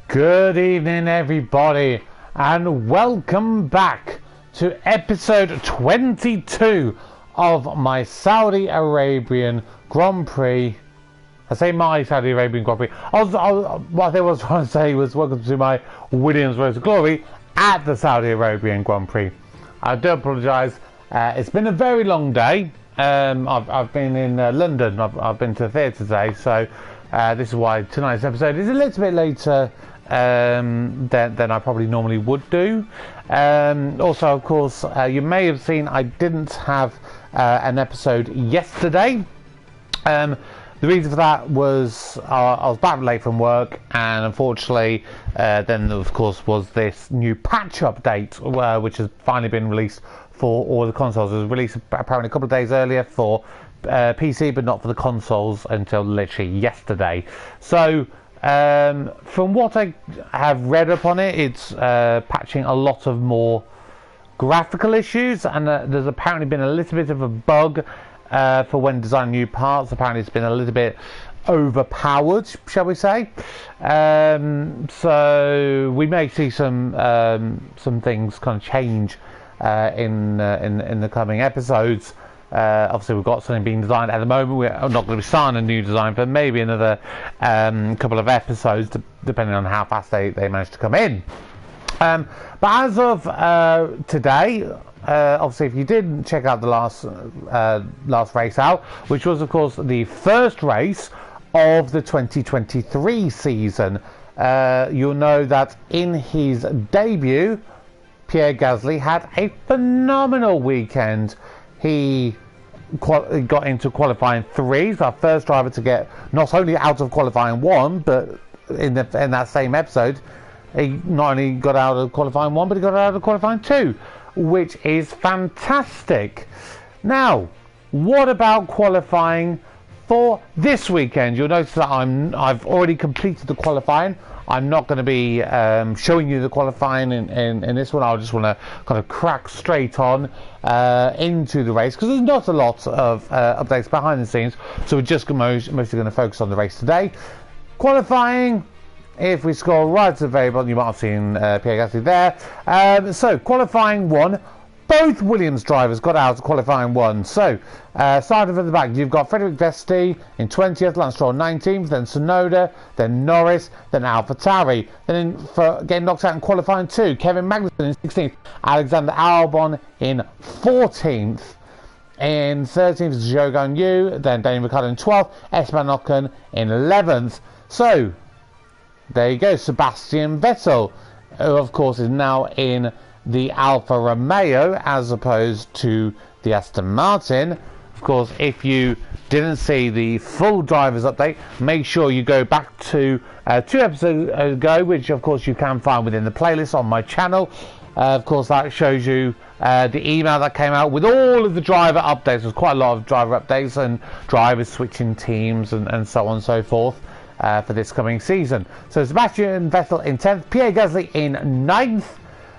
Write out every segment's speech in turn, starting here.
Good evening, everybody, and welcome back to episode 22 of my Saudi Arabian Grand Prix. I say my Saudi Arabian Grand Prix. What I was trying to say was welcome to my Williams Road to Glory at the Saudi Arabian Grand Prix. I do apologise. It's been a very long day. I've been in London. I've been to the theatre today, so this is why tonight's episode is a little bit later than I probably normally would do. Also, of course, you may have seen I didn't have an episode yesterday. The reason for that was I was back late from work, and unfortunately then of course was this new patch update which has finally been released for all the consoles. It was released apparently a couple of days earlier for PC, but not for the consoles until literally yesterday. So from what I have read upon it, it's patching a lot of more graphical issues, and there's apparently been a little bit of a bug for when designing new parts. Apparently it's been a little bit overpowered, shall we say. So we may see some things kind of change in the coming episodes. Obviously we've got something being designed at the moment. We're not going to be starting a new design for maybe another couple of episodes, depending on how fast they manage to come in. But as of today, obviously if you did check out the last race out, which was of course the first race of the 2023 season, you'll know that in his debut Pierre Gasly had a phenomenal weekend. He got into qualifying 3. He's our first driver to get not only out of qualifying 1, but in that same episode, he not only got out of qualifying 1, but he got out of qualifying 2, which is fantastic. Now, what about qualifying for this weekend? You'll notice that I've already completed the qualifying. I'm not going to be showing you the qualifying in this one. I just want to kind of crack straight on into the race, because there's not a lot of updates behind the scenes, so we're just mostly going to focus on the race today. Qualifying, if we scroll right to the very bottom, you might have seen Pierre Gasly there. So qualifying 1, both Williams drivers got out of qualifying 1. So starting from the back, you've got Frederick Vesti in 20th, Lance Stroll 19th, then Tsunoda, then Norris, then AlphaTauri. Then for getting knocked out in qualifying 2, Kevin Magnussen in 16th, Alexander Albon in 14th. In 13th is Zhou Guanyu, then Daniel Ricciardo in 12th, Esteban Ocon in 11th. So there you go, Sebastian Vettel, who of course is now in the Alfa Romeo as opposed to the Aston Martin. Of course, if you didn't see the full drivers update, make sure you go back to 2 episodes ago, which of course you can find within the playlist on my channel. Of course, that shows you the email that came out with all of the driver updates. There's quite a lot of driver updates and drivers switching teams and so on and so forth for this coming season. So Sebastian Vettel in 10th, Pierre Gasly in 9th,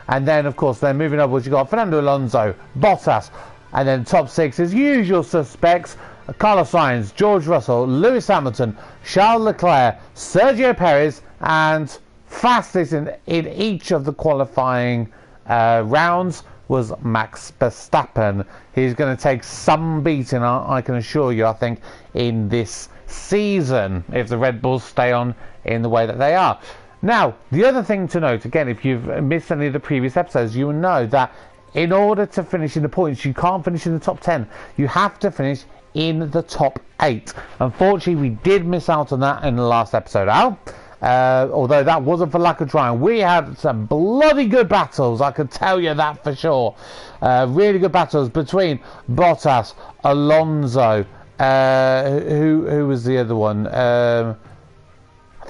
and then of course they're moving upwards. You've got Fernando Alonso, Bottas, and then top 6 as usual suspects: Carlos Sainz, George Russell, Lewis Hamilton, Charles Leclerc, Sergio Perez, and fastest in each of the qualifying rounds was Max Verstappen. He's going to take some beating, I can assure you, I think, in this season, if the Red Bulls stay on in the way that they are. Now, the other thing to note, again, if you've missed any of the previous episodes, you will know that in order to finish in the points, you can't finish in the top 10. You have to finish in the top 8. Unfortunately, we did miss out on that in the last episode out. Although that wasn't for lack of trying. We had some bloody good battles, I can tell you that for sure. Really good battles between Bottas, Alonso, who was the other one? I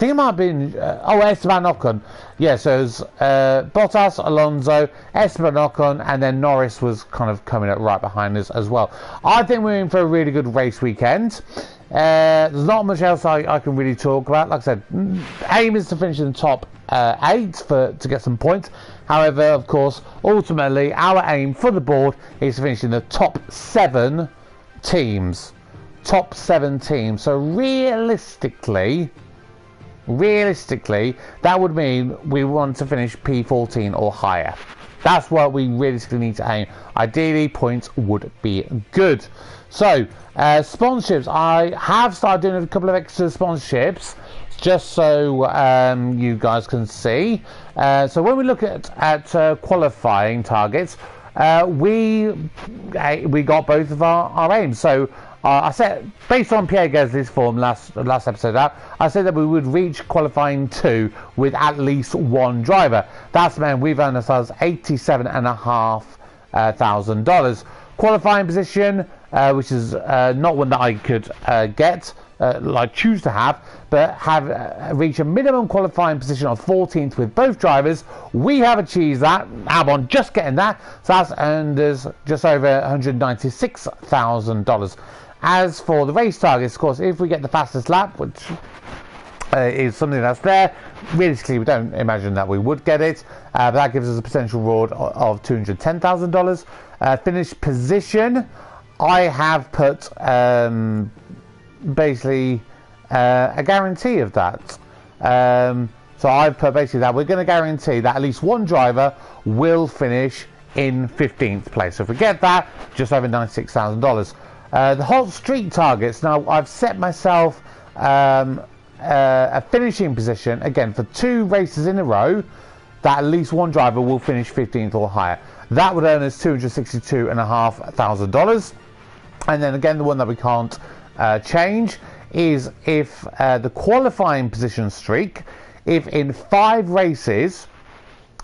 think it might have been Esteban Ocon. Yeah, so it was Bottas, Alonso, Esteban Ocon, and then Norris was kind of coming up right behind us as well. I think we're in for a really good race weekend. There's not much else I can really talk about. Like I said, aim is to finish in the top 8 to get some points. However, of course, ultimately our aim for the board is to finish in the top 7 teams. So realistically, realistically, that would mean we want to finish P14 or higher. That's what we realistically need to aim. Ideally, points would be good. So, sponsorships. I have started doing a couple of extra sponsorships, just so you guys can see. So when we look at qualifying targets, we got both of our aims. So I said, based on Pierre Gasly's form last episode out, I said that we would reach qualifying 2 with at least one driver. That's meant we've earned ourselves $87,500. Qualifying position, which is not one that I could get, like choose to have, but have reached a minimum qualifying position of 14th with both drivers. We have achieved that. Albon just getting that, so that's earned us just over $196,000. As for the race targets, of course, if we get the fastest lap, which is something that's there, realistically we don't imagine that we would get it, but that gives us a potential reward of $210,000. Finish position, I have put basically a guarantee of that. So I've put basically that we're going to guarantee that at least one driver will finish in 15th place. So if we get that, just over $96,000. The hot streak targets, now I've set myself a finishing position, again, for 2 races in a row, that at least one driver will finish 15th or higher. That would earn us $262,500. And then again, the one that we can't change is if the qualifying position streak, if in 5 races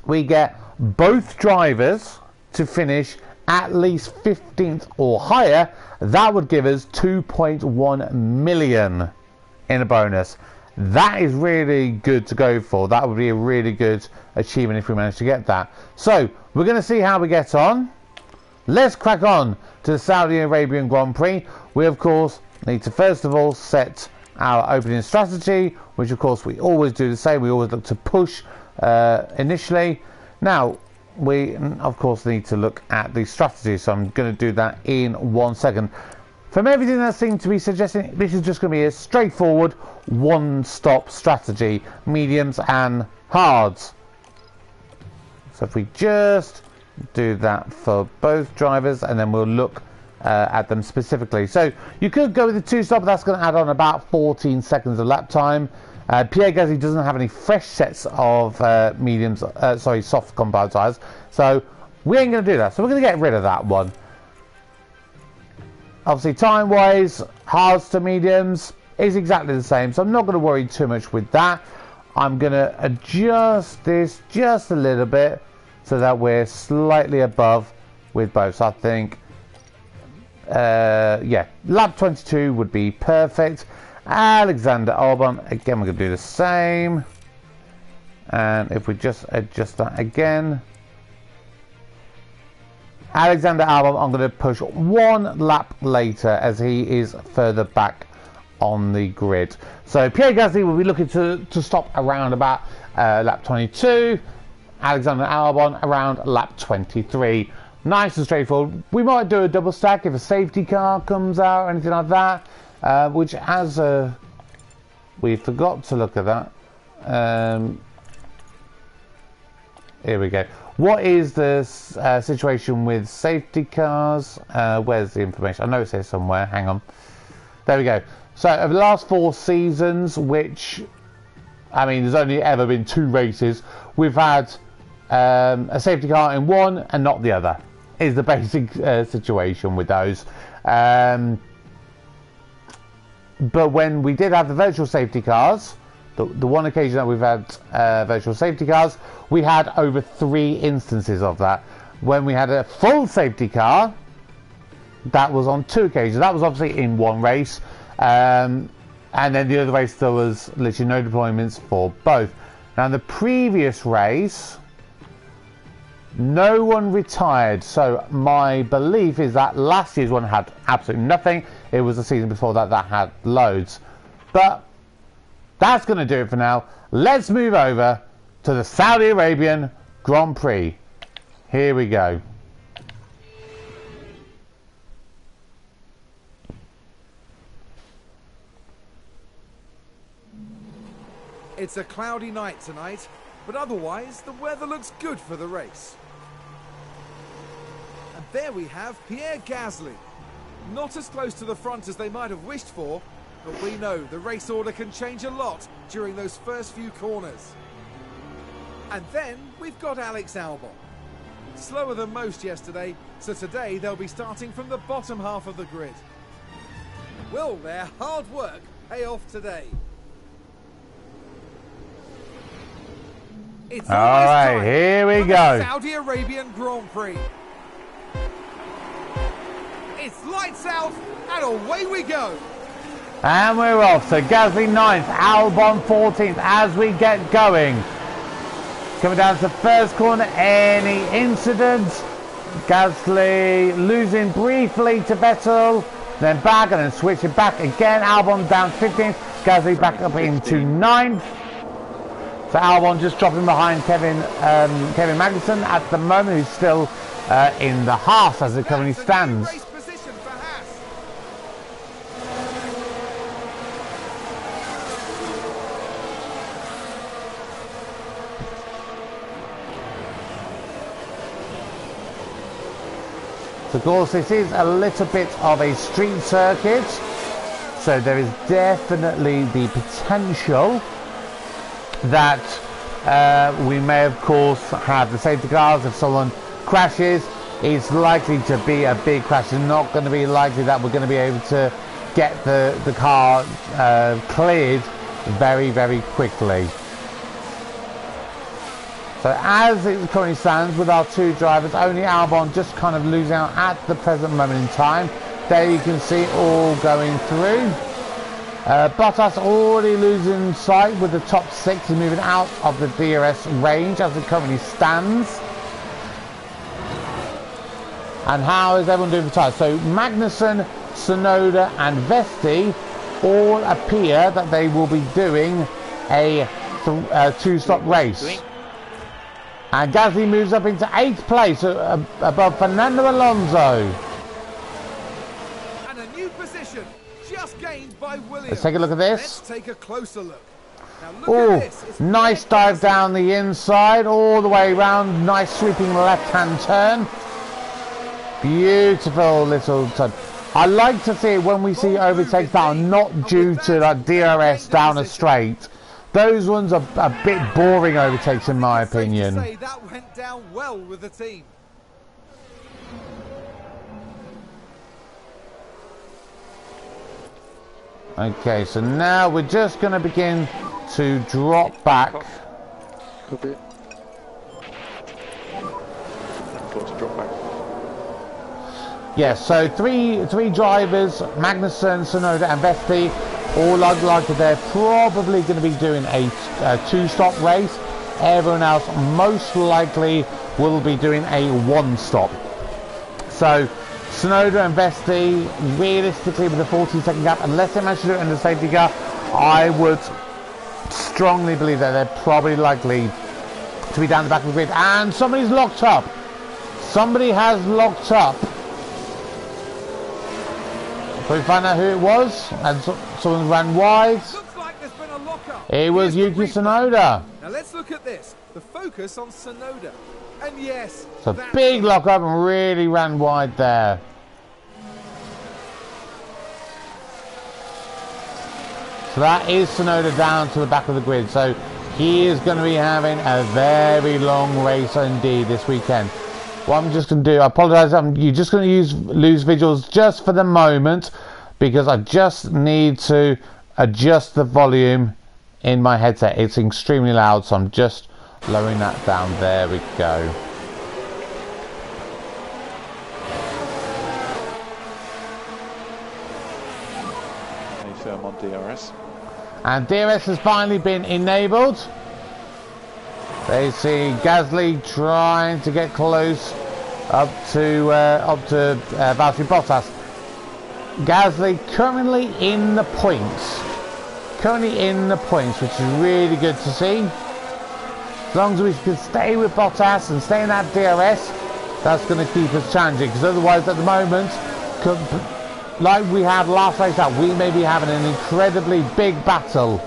we get both drivers to finish at least 15th or higher, that would give us 2.1 million in a bonus. That is really good to go for. That would be a really good achievement if we manage to get that. So we're going to see how we get on. Let's crack on to the Saudi Arabian Grand Prix. We of course need to first of all set our opening strategy, which of course we always do the same. We always look to push initially. Now we of course need to look at the strategy, so I'm going to do that in 1 second. From everything that seems to be suggesting, this is just going to be a straightforward one-stop strategy, mediums and hards. So if we just do that for both drivers, and then we'll look at them specifically. So you could go with the 2-stop, but that's going to add on about 14 seconds of lap time. Pierre Gasly doesn't have any fresh sets of soft compound tyres, so we ain't going to do that. So we're going to get rid of that one. Obviously, time-wise, hards to mediums is exactly the same, so I'm not going to worry too much with that. I'm going to adjust this just a little bit so that we're slightly above with both. So I think, yeah, lap 22 would be perfect. Alexander Albon, again, we're going to do the same. And if we just adjust that again, Alexander Albon, I'm going to push 1 lap later as he is further back on the grid. So Pierre Gasly will be looking to stop around about lap 22. Alexander Albon around lap 23. Nice and straightforward. We might do a double stack if a safety car comes out or anything like that, which as we forgot to look at that. Here we go. What is the situation with safety cars? Where's the information? I know it's here somewhere. Hang on. There we go. So over the last 4 seasons, which, I mean, there's only ever been 2 races, we've had a safety car in one and not the other, is the basic situation with those. But when we did have the virtual safety cars, the one occasion that we've had virtual safety cars, we had over 3 instances of that. When we had a full safety car, that was on 2 occasions. That was obviously in 1 race, and then the other race there was literally no deployments for both. Now in the previous race, no one retired, so my belief is that last year's one had absolutely nothing. It was the season before that that had loads. But that's going to do it for now. Let's move over to the Saudi Arabian Grand Prix. Here we go. It's a cloudy night tonight, but otherwise the weather looks good for the race. And there we have Pierre Gasly. Not as close to the front as they might have wished for, but we know the race order can change a lot during those first few corners. And then we've got Alex Albon. Slower than most yesterday, so today they'll be starting from the bottom half of the grid. Will their hard work pay off today? It's all right, here we go. Saudi Arabian Grand Prix. It's lights out and away we go. And we're off. So Gasly 9th, Albon 14th as we get going. Coming down to the first corner, any incidents? Gasly losing briefly to Vettel, then back and then switching back again. Albon down to 15th, Gasly back up into 9th. So Albon just dropping behind Kevin Magnussen at the moment, who's still in the Haas as it currently stands. Of course, this is a little bit of a street circuit, so there is definitely the potential that we may, of course, have the safety cars. If someone crashes, it's likely to be a big crash. It's not going to be likely that we're going to be able to get the car cleared very, very quickly. So as it currently stands with our two drivers, only Albon just kind of losing out at the present moment in time. There you can see all going through. Bottas already losing sight with the top 6 and moving out of the DRS range as it currently stands. And how is everyone doing for tyres? So Magnussen, Tsunoda and Vesti all appear that they will be doing a 2-stop race. And Gasly moves up into 8th place above Fernando Alonso. And a new position just gained by Williams. Let's take a look at this. Let's take a closer look. Oh, nice dive down the inside, all the way around. Nice sweeping left-hand turn. Beautiful little turn. I like to see it when we see overtakes that are not due to like DRS down a straight. Those ones are a bit boring overtakes in my opinion. That went down well with the team. Okay, so now we're just going to begin to drop back. Yes, so three drivers, Magnussen, Tsunoda and Vesti, all look like they're probably going to be doing a 2-stop race. Everyone else most likely will be doing a 1-stop. So Tsunoda and Vesti, realistically with a 14-second gap, unless they manage to do it in the safety car, I would strongly believe that they're probably likely to be down the back of the grid. And somebody's locked up. Somebody has locked up. Can we find out who it was? And someone ran wide. Looks like there's been a lockup. It was Yuki Tsunoda. Now let's look at this. The focus on Tsunoda. And yes, it's a big lockup and really ran wide there. So that is Tsunoda down to the back of the grid. So he is going to be having a very long race indeed this weekend. What I'm just going to do, I apologise, you're just going to lose visuals just for the moment because I just need to adjust the volume in my headset. It's extremely loud, so I'm just lowering that down. There we go. Firm on DRS. And DRS has finally been enabled. They see Gasly trying to get close up to Valtteri Bottas. Gasly currently in the points. Which is really good to see. As long as we can stay with Bottas and stay in that DRS, that's going to keep us challenging. Because otherwise, at the moment, like we had last race out, we may be having an incredibly big battle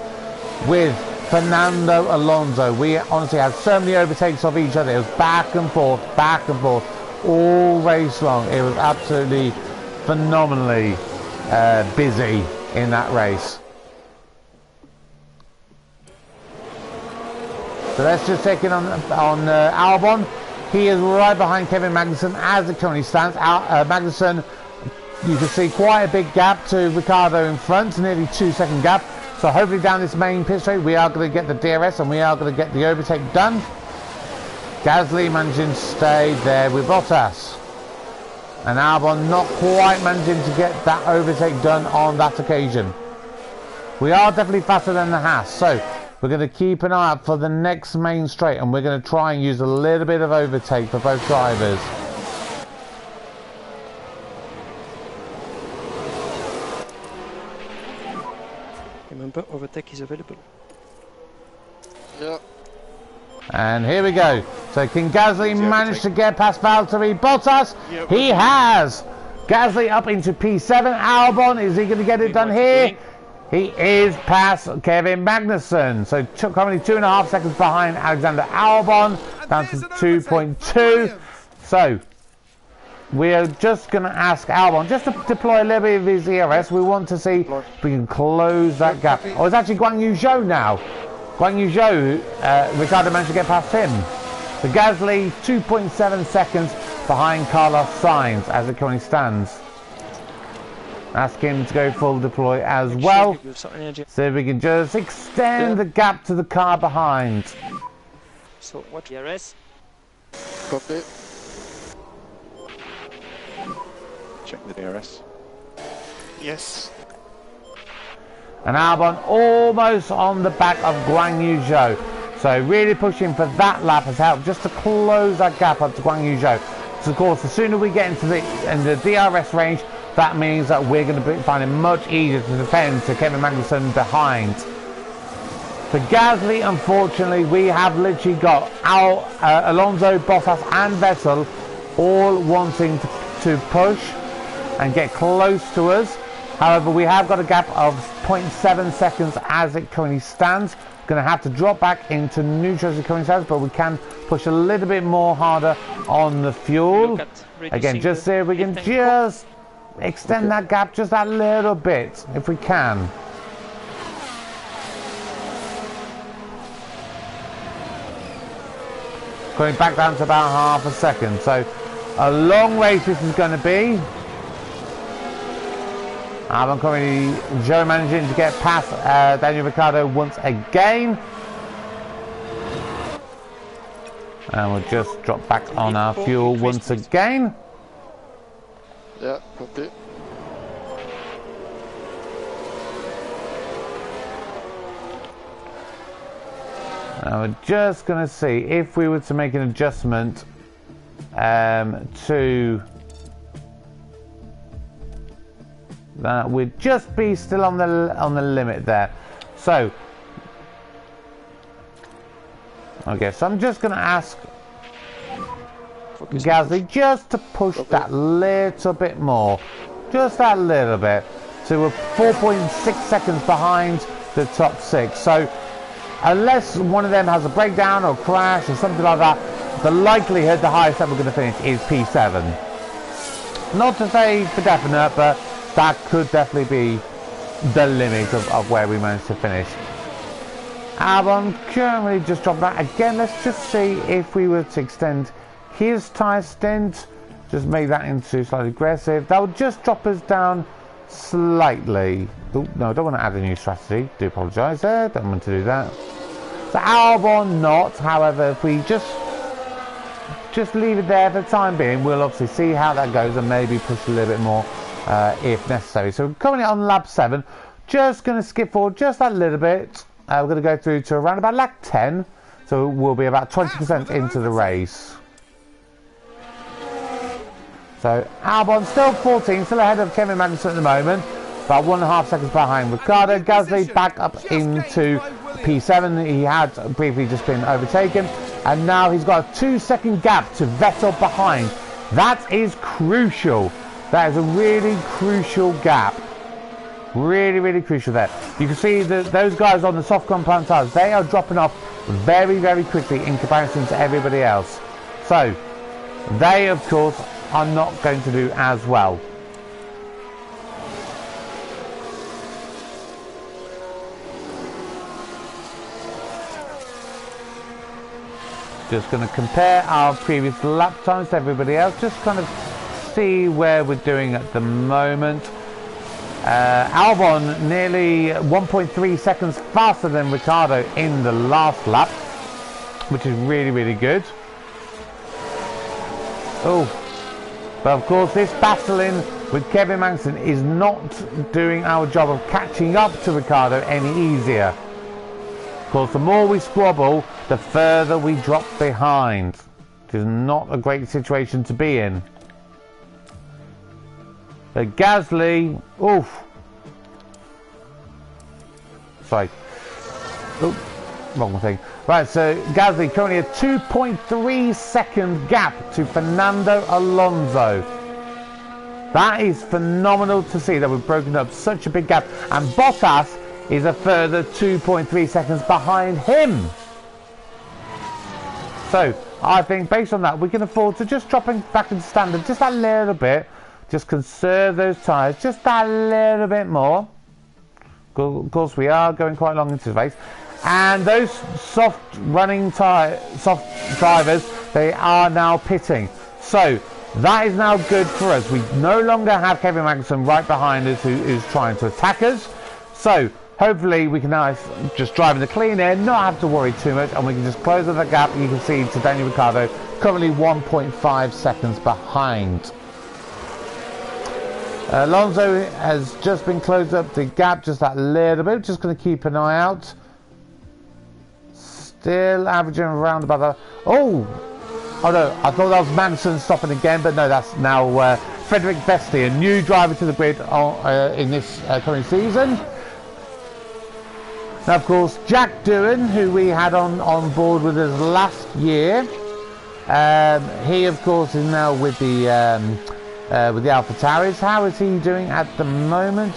with Fernando Alonso. We honestly had so many overtakes of each other. It was back and forth, all race long. It was absolutely phenomenally busy in that race. So let's just check in on Albon. He is right behind Kevin Magnussen as it currently stands. Magnussen, you can see quite a big gap to Ricciardo in front, nearly 2-second gap. So hopefully down this main pit straight we are going to get the DRS and we are going to get the overtake done. Gasly managing to stay there with Bottas. And Albon not quite managing to get that overtake done on that occasion. We are definitely faster than the Haas, so we're going to keep an eye out for the next main straight and we're going to try and use a little bit of overtake for both drivers. Remember, overtake is available. Yeah. And here we go. So can Gasly manage to get past Valtteri Bottas? Yeah, he has! Gasly up into P7. Albon, is he going to get it done here? He is past Kevin Magnussen. So currently 2.5 seconds behind Alexander Albon, down to 2.2. So we are just going to ask Albon just to deploy a little bit of his ERS. We want to see if we can close that gap. Oh, it's actually Guan Yu Zhou now. Guan Yu Zhou, Ricciardo managed to get past him. So Gasly 2.7 seconds behind Carlos Sainz as it currently stands. Ask him to go full deploy as well. So we can just extend the gap to the car behind. So what DRS? Copy. Check the DRS. Yes. And Albon almost on the back of Guan Yu Zhou. So really pushing for that lap has helped just to close that gap up to Guan Yu Zhou. So of course, the sooner we get into the DRS range, that means that we're going to find it much easier to defend to Kevin Magnussen behind. For Gasly, unfortunately, we have literally got Alonso, Bottas and Vettel all wanting to push and get close to us. However, we have got a gap of 0.7 seconds as it currently stands. Going to have to drop back into neutral as it currently stands, but we can push a little bit more harder on the fuel. Again, just see if we can just extend that gap just that little bit, if we can. Going back down to about half a second. So a long race this is going to be. I'm currently Joe managing to get past Daniel Ricciardo once again. And we'll just drop back on our fuel once again. Yeah, copy. Now we're just going to see if we were to make an adjustment to that, would just be still on the limit there. So okay, so I'm just going to ask Gasly just to push that little bit more, just that little bit. So we're 4.6 seconds behind the top 6. So unless one of them has a breakdown or crash or something like that, the likelihood, the highest that we're going to finish is P7. Not to say for definite, but that could definitely be the limit of where we managed to finish. Albon currently just dropped that again. Let's just see if we were to extend his tyre stint, just make that into slightly aggressive. That would just drop us down slightly. Oh, no, I don't want to add a new strategy. Do apologise there. Don't want to do that. So Albon not. However, if we just leave it there for the time being, we'll obviously see how that goes and maybe push a little bit more if necessary. So we're currently on lap 7. Just going to skip forward just that little bit. We're going to go through to around about lap 10. So we'll be about 20% into the race. So Albon still 14, still ahead of Kevin Magnussen at the moment. About 1.5 seconds behind Ricciardo. Gasly back up into P7. He had briefly just been overtaken. And now he's got a 2-second gap to Vettel behind. That is crucial. That is a really crucial gap. Really, really crucial there. You can see that those guys on the soft compound tyres, they are dropping off very, very quickly in comparison to everybody else. So, they, of course, are not going to do as well. Just going to compare our previous lap times to everybody else, just kind of see where we're doing at the moment. Albon nearly 1.3 seconds faster than Ricciardo in the last lap, which is really, really good. Oh, but of course this battling with Kevin Magnussen is not doing our job of catching up to Ricciardo any easier. Of course, the more we squabble, the further we drop behind. It is not a great situation to be in. But Gasly, oof. Sorry. Oop, wrong thing. Right, so Gasly currently a 2.3 second gap to Fernando Alonso. That is phenomenal to see that we've broken up such a big gap. And Bottas is a further 2.3 seconds behind him. So, I think based on that, we can afford to just dropping back into standard just a little bit. Just conserve those tyres just a little bit more. Of course, we are going quite long into the race. And those soft drivers, they are now pitting. So, that is now good for us. We no longer have Kevin Magnussen right behind us who is trying to attack us. So, hopefully we can now just drive in the clean air, not have to worry too much, and we can just close up the gap. You can see to Daniel Ricciardo, currently 1.5 seconds behind. Alonso has just been closed up the gap just that little bit. Just going to keep an eye out. Still averaging around about that. Oh no, I thought that was Magnussen stopping again, but no, that's now Frederick Vesti, a new driver to the grid in this current season. Now, of course, Jack Doohan, who we had on board with us last year, he, of course, is now with the AlphaTauris. How is he doing at the moment?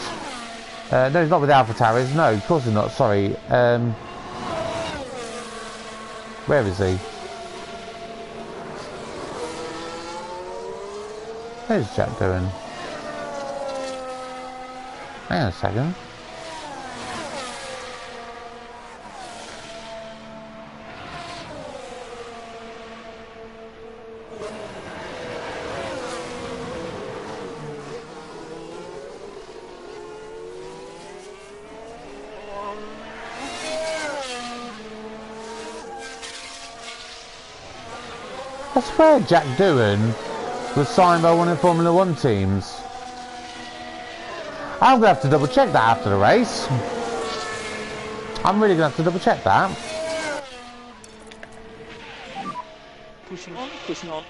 No, he's not with AlphaTauris. No, of course he's not. Sorry. Where is he? Where's Jack Doohan? Hang on a second. I swear Jack Doohan was signed by one of the Formula 1 teams. I'm going to have to double check that after the race. I'm really going to have to double check that. Pushing on, pushing on.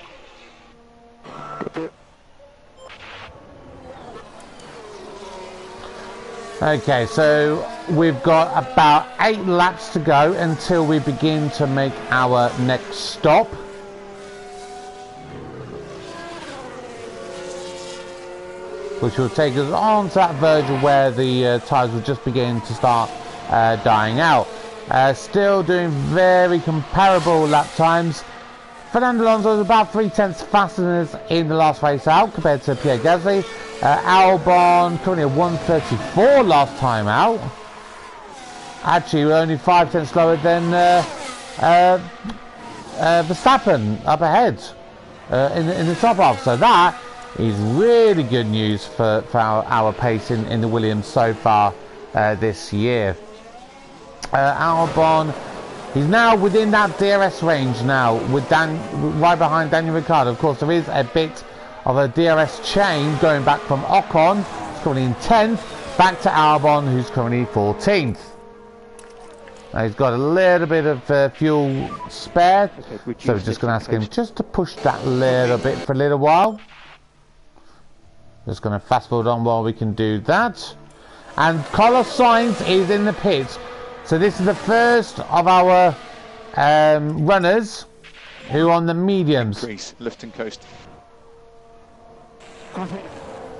Okay, so we've got about 8 laps to go until we begin to make our next stop. Which will take us on to that verge where the tyres will just begin to start dying out. Still doing very comparable lap times. Fernando Alonso is about 0.3 faster than us in the last race out compared to Pierre Gasly. Albon currently at 1:34 last time out. Actually, we're only 5 slower than Verstappen up ahead in the top half. So that is really good news for our pace in the Williams so far this year. Albon, he's now within that DRS range now, with right behind Daniel Ricciardo. Of course, there is a bit of a DRS chain going back from Ocon, who's currently in 10th, back to Albon, who's currently 14th. Now he's got a little bit of fuel spare, so we're just going to ask him just to push that little bit for a little while. Just going to fast forward on while we can do that. And Carlos Sainz is in the pit. So this is the first of our runners who are on the mediums. Increase, lift and coast.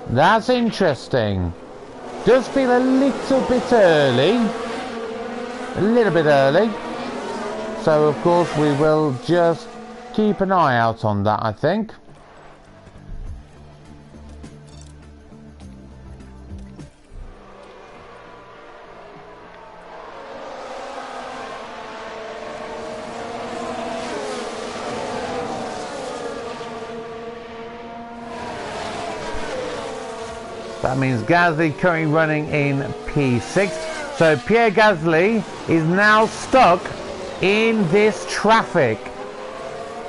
That's interesting. Does feel a little bit early. A little bit early. So of course we will just keep an eye out on that, I think. That means Gasly currently running in P6. So Pierre Gasly is now stuck in this traffic.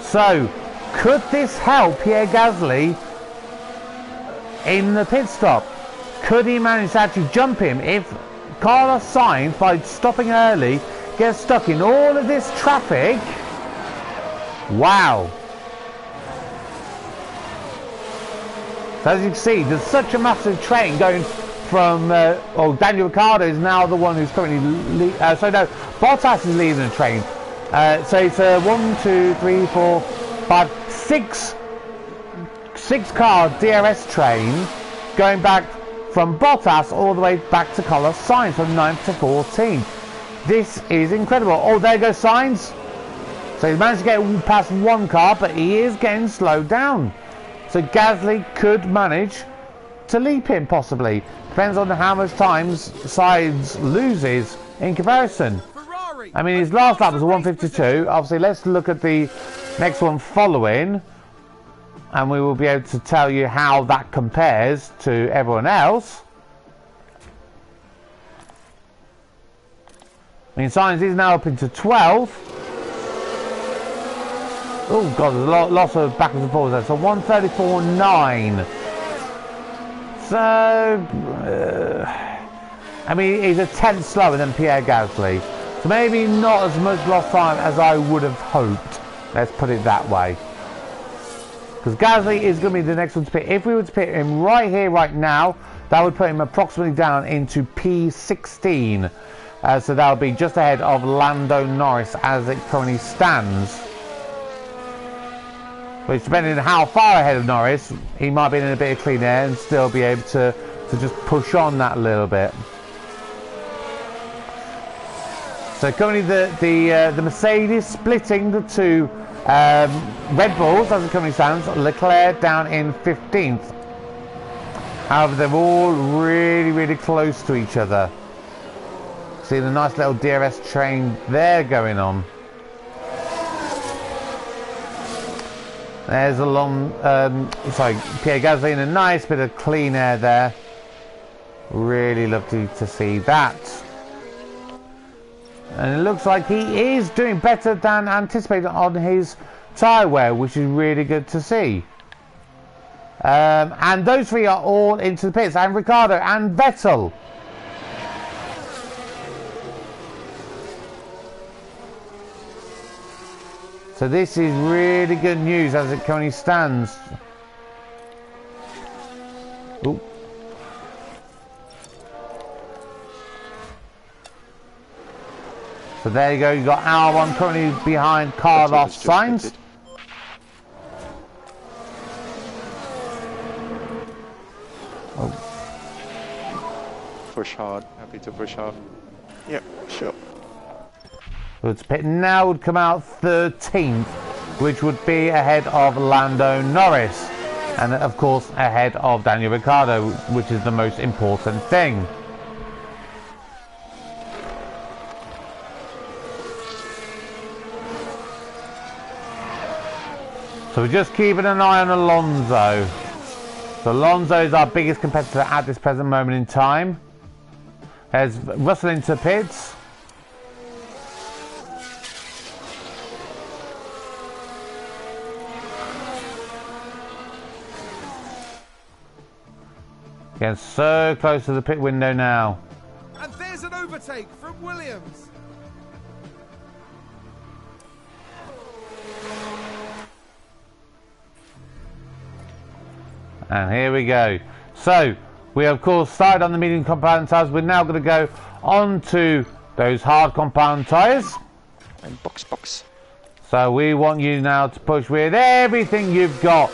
So could this help Pierre Gasly in the pit stop? Could he manage to actually jump him if Carlos Sainz, by stopping early, gets stuck in all of this traffic? Wow. So as you can see, there's such a massive train going from, Daniel Ricciardo is now the one who's currently, Bottas is leading the train. So it's a 1, 2, 3, 4, 5, 6 car DRS train going back from Bottas all the way back to Carlos Sainz from 9th to 14th. This is incredible. Oh, there goes Sainz. So he's managed to get past one car, but he is getting slowed down. So Gasly could manage to leap him, possibly. Depends on how much times Sainz loses in comparison. Ferrari. I mean, his last lap was a 152. Obviously, let's look at the next one following, and we will be able to tell you how that compares to everyone else. I mean, Sainz is now up into 12th. Oh god, there's lots of backwards and forwards there. So 134.9. So, I mean, he's a tenth slower than Pierre Gasly. So maybe not as much lost time as I would have hoped. Let's put it that way. Because Gasly is going to be the next one to pit. If we were to pit him right here, right now, that would put him approximately down into P16. So that would be just ahead of Lando Norris as it currently stands. Which, depending on how far ahead of Norris, he might be in a bit of clean air and still be able to just push on that a little bit. So currently the Mercedes splitting the two Red Bulls as it currently stands. Leclerc down in 15th. However, they're all really, really close to each other. See the nice little DRS train there going on. There's a long, Pierre Gasly in a nice bit of clean air there. Really lovely to see that. And it looks like he is doing better than anticipated on his tyre wear, which is really good to see. And those three are all into the pits, and Ricciardo and Vettel. So this is really good news as it currently stands. Ooh. So there you go, you got R1 currently behind Carlos Sainz. Oh. Push hard, happy to push hard. Yep, sure. Pit now would come out 13th, which would be ahead of Lando Norris, and of course ahead of Daniel Ricciardo, which is the most important thing. So we're just keeping an eye on Alonso. So Alonso is our biggest competitor at this present moment in time. There's Russell into pits. Getting so close to the pit window now. And there's an overtake from Williams. And here we go. So we of course started on the medium compound tyres. We're now going to go on to those hard compound tyres. And box. So we want you now to push with everything you've got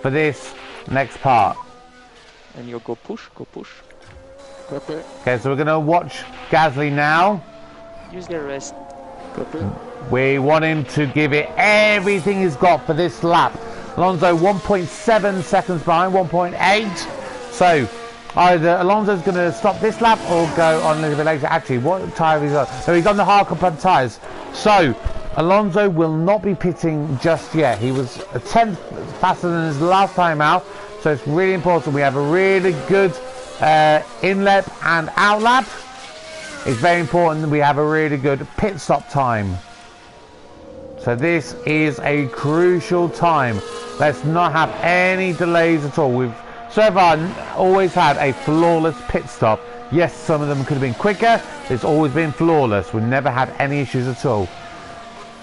for this next part. And you go push. Copy. Okay, so we're going to watch Gasly now. Use the rest. Copy. We want him to give it everything he's got for this lap. Alonso 1.7 seconds behind, 1.8. So either Alonso's going to stop this lap or go on a little bit later. Actually, what tyre have he got? So he's on the hard compound tyres. So Alonso will not be pitting just yet. He was a tenth faster than his last time out. So it's really important we have a really good in-lap and out-lap. It's very important that we have a really good pit stop time. So this is a crucial time. Let's not have any delays at all. We've so far always had a flawless pit stop. Yes, some of them could have been quicker. It's always been flawless. We've never had any issues at all.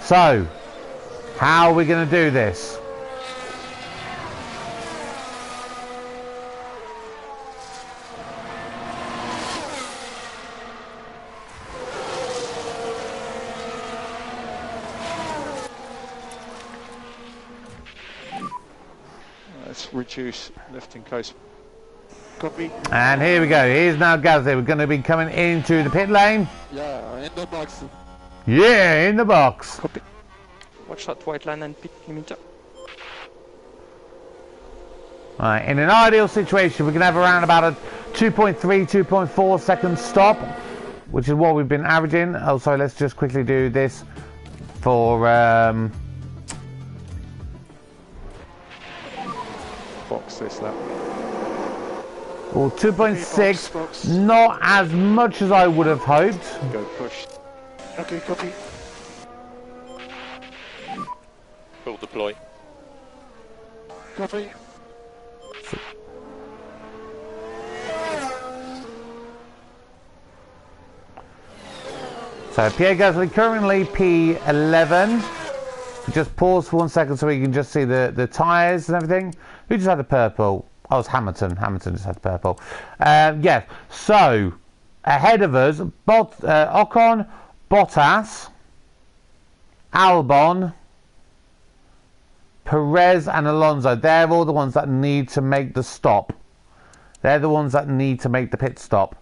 So, how are we going to do this? Let's reduce lifting close. Copy. And here we go. Here's now Gasly. We're going to be coming into the pit lane. Yeah, in the box. Yeah, in the box. Copy. Watch that white line and pit limiter. Right, in an ideal situation, we can have around about a 2.3, 2.4 second stop, which is what we've been averaging. Also, let's just quickly do this for Box this lap. well, 2.6, Box. not as much as I would have hoped. Go push. Okay, copy. Full deploy. Copy. So Pierre Gasly currently P11. Just pause for 1 second so we can just see the tyres and everything. Who just had the purple? Oh, it's Hamilton. Hamilton just had the purple. Yeah, so ahead of us, Ocon, Bottas, Albon, Perez and Alonso. They're all the ones that need to make the stop. They're the ones that need to make the pit stop.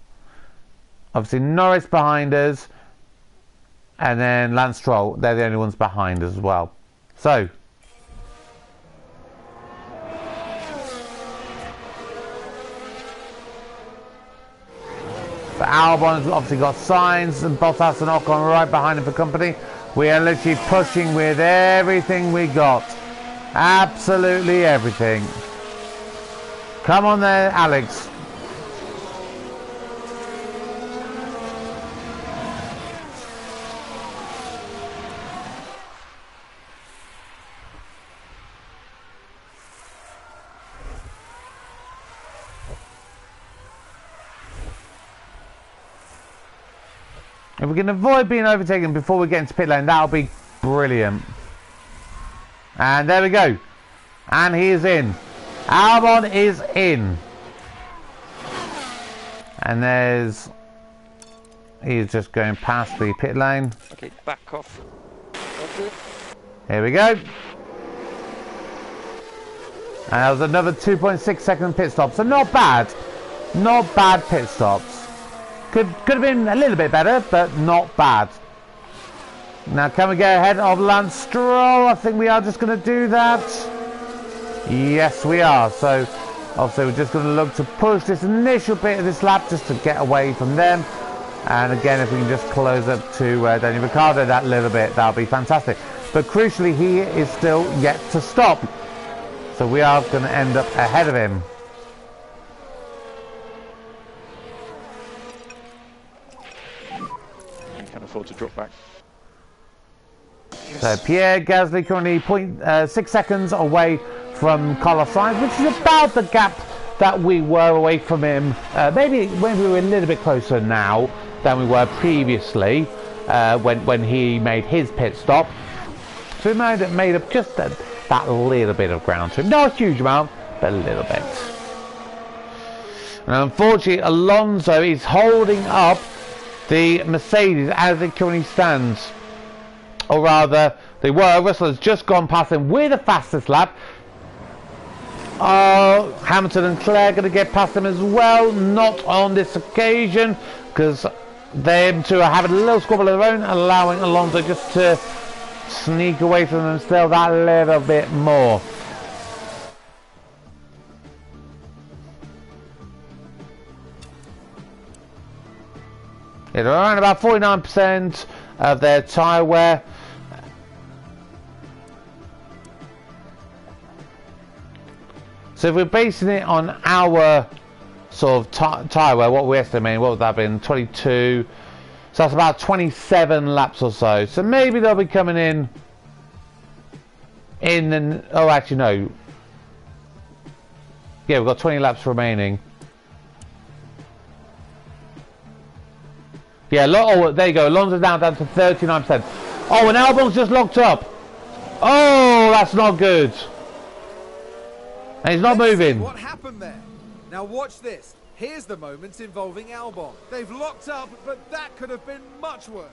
Obviously Norris behind us. And then Lance Stroll, they're the only ones behind us as well. So, Albon has obviously got signs, and Bottas and Ocon right behind him for company. We are literally pushing with everything we got. Absolutely everything. Come on there, Alex. If we can avoid being overtaken before we get into pit lane, that'll be brilliant. And there we go. And he is in. Albon is in. And he's just going past the pit lane. Okay, back off. Okay. Here we go. And that was another 2.6 second pit stop. So not bad. Not bad pit stops. Could have been a little bit better, but not bad. Now can we get ahead of Lance Stroll? I think we are just going to do that. Yes, we are. So obviously we're just going to look to push this initial bit of this lap just to get away from them. And again, if we can just close up to Daniel Ricciardo that little bit, that'll be fantastic. But crucially, he is still yet to stop. So we are going to end up ahead of him. Can afford to drop back. So Pierre Gasly currently 0.6 seconds away from Carlos Sainz, which is about the gap that we were away from him. Maybe when we were a little bit closer now than we were previously when he made his pit stop. So we made up just that little bit of ground to him. Not a huge amount, but a little bit. And unfortunately, Alonso is holding up the Mercedes as it currently stands. Or rather, they were. Russell has just gone past him with the fastest lap. Oh, Hamilton and Claire going to get past them as well. Not on this occasion, because them two are having a little squabble of their own, allowing Alonso just to sneak away from them still that little bit more. Yeah, they're around about 49% of their tyre wear. So if we're basing it on our sort of tyre wear, what we're estimating, what would that have been? 22. So that's about 27 laps or so. So maybe they'll be coming in the... Oh, actually, no. Yeah, we've got 20 laps remaining. Yeah, oh, there you go. Alonso's down to 39%. Oh, and Albon's just locked up. Oh, that's not good. And he's not moving. What happened there? Now watch this. Here's the moments involving Albon. They've locked up, but that could have been much worse.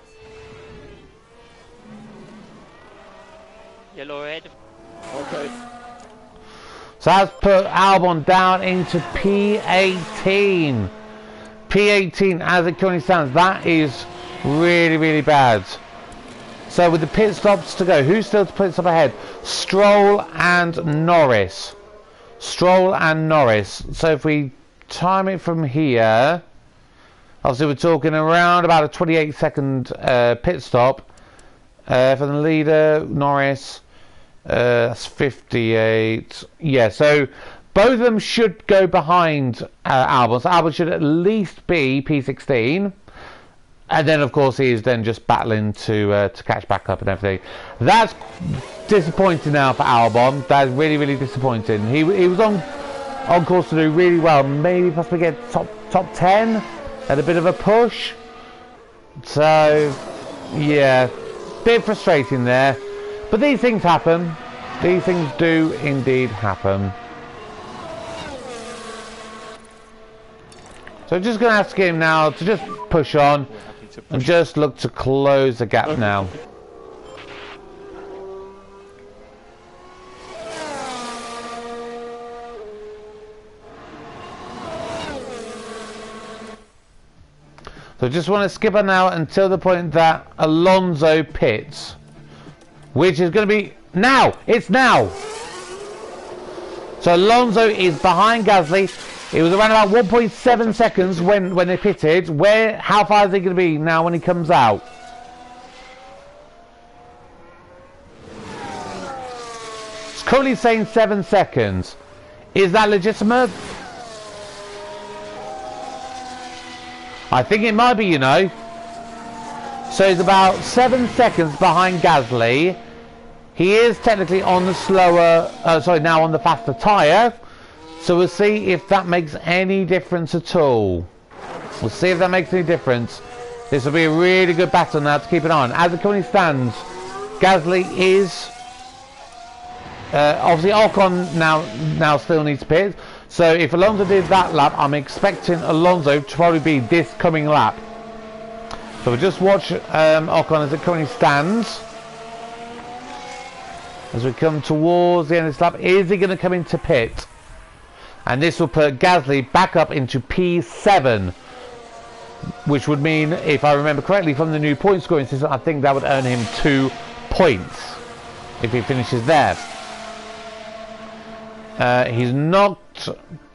Yellow red. Okay. So that's put Albon down into P18. P18 as it currently stands. That is really, really bad. So with the pit stops to go, who's still to pit stop ahead? Stroll and Norris. Stroll and Norris. So if we time it from here, obviously we're talking around about a 28-second pit stop for the leader, Norris. That's 58. Yeah, so both of them should go behind Albon. So Albon should at least be P16. And then, of course, he is then just battling to catch back up and everything. That's disappointing now for Albon. That's really, really disappointing. He was on course to do really well. Maybe possibly get top 10 at a bit of a push. So, yeah, bit frustrating there. But these things happen. These things do indeed happen. So I'm just going to ask him now to just push on and just look to close the gap now. So I just want to skip on now until the point that Alonso pits, which is going to be now. It's now. So Alonso is behind Gasly. It was around about 1.7 seconds when they pitted. How far is he going to be now when he comes out? It's currently saying 7 seconds. Is that legitimate? I think it might be, you know. So he's about 7 seconds behind Gasly. He is technically on the slower, now on the faster tyre. So we'll see if that makes any difference at all. We'll see if that makes any difference. This will be a really good battle now to keep an eye on. As it currently stands, Gasly is... obviously Ocon now still needs to pit. So if Alonso did that lap, I'm expecting Alonso to probably be this coming lap. So we'll just watch Ocon as it currently stands. As we come towards the end of this lap, is he going to come into pit? And this will put Gasly back up into P7, which would mean, if I remember correctly from the new point scoring system, I think that would earn him 2 points if he finishes there. He's not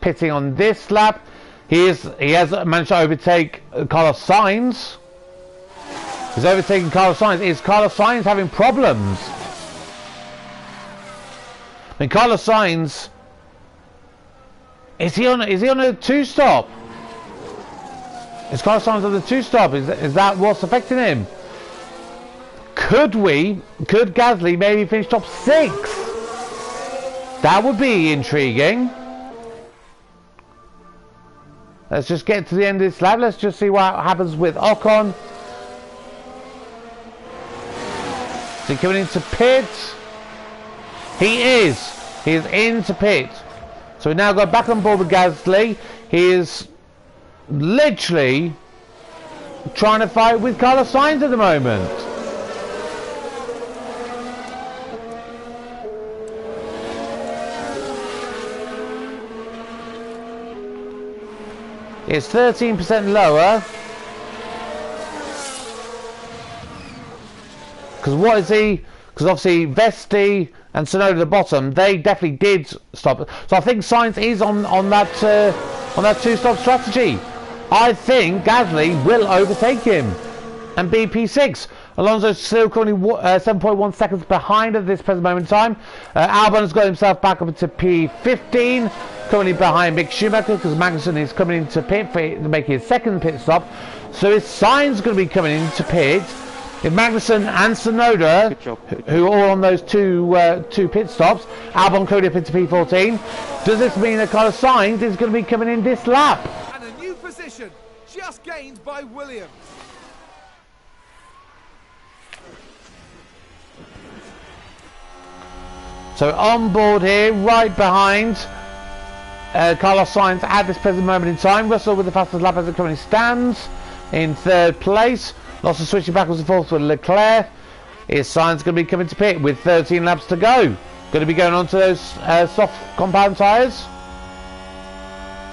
pitting on this lap. He has managed to overtake Carlos Sainz. He's overtaken Carlos Sainz. Is Carlos Sainz having problems? I mean, Carlos Sainz... Is he on a 2-stop? Is Carlos Sainz on the 2-stop? Is that what's affecting him? Could Gasly maybe finish top 6? That would be intriguing. Let's just get to the end of this lap. Let's just see what happens with Ocon. Is he coming into pit? He is. He is into pit. So we now go back on board with Gasly. He is literally trying to fight with Carlos Sainz at the moment. is 13% lower. Because what is he? Because obviously Vesti and Sonoda at the bottom, they definitely did stop. So I think Sainz is on that two-stop strategy. I think Gasly will overtake him and be P6. Alonso's still currently 7.1 seconds behind at this present moment in time. Albon has got himself back up to P15, currently behind Mick Schumacher because Magnussen is coming into pit for making his second pit stop. So is Sainz going to be coming into pit? If Magnussen and Sonoda, who are all on those two pit stops, Albon currently up into P14, does this mean that Carlos Sainz is going to be coming in this lap? And a new position just gained by Williams. So on board here, right behind Carlos Sainz at this present moment in time. Russell with the fastest lap as it currently stands in third place. Lots of switching backwards and forwards with Leclerc. Is Sainz going to be coming to pit with 13 laps to go? Going to be going on to those soft compound tyres?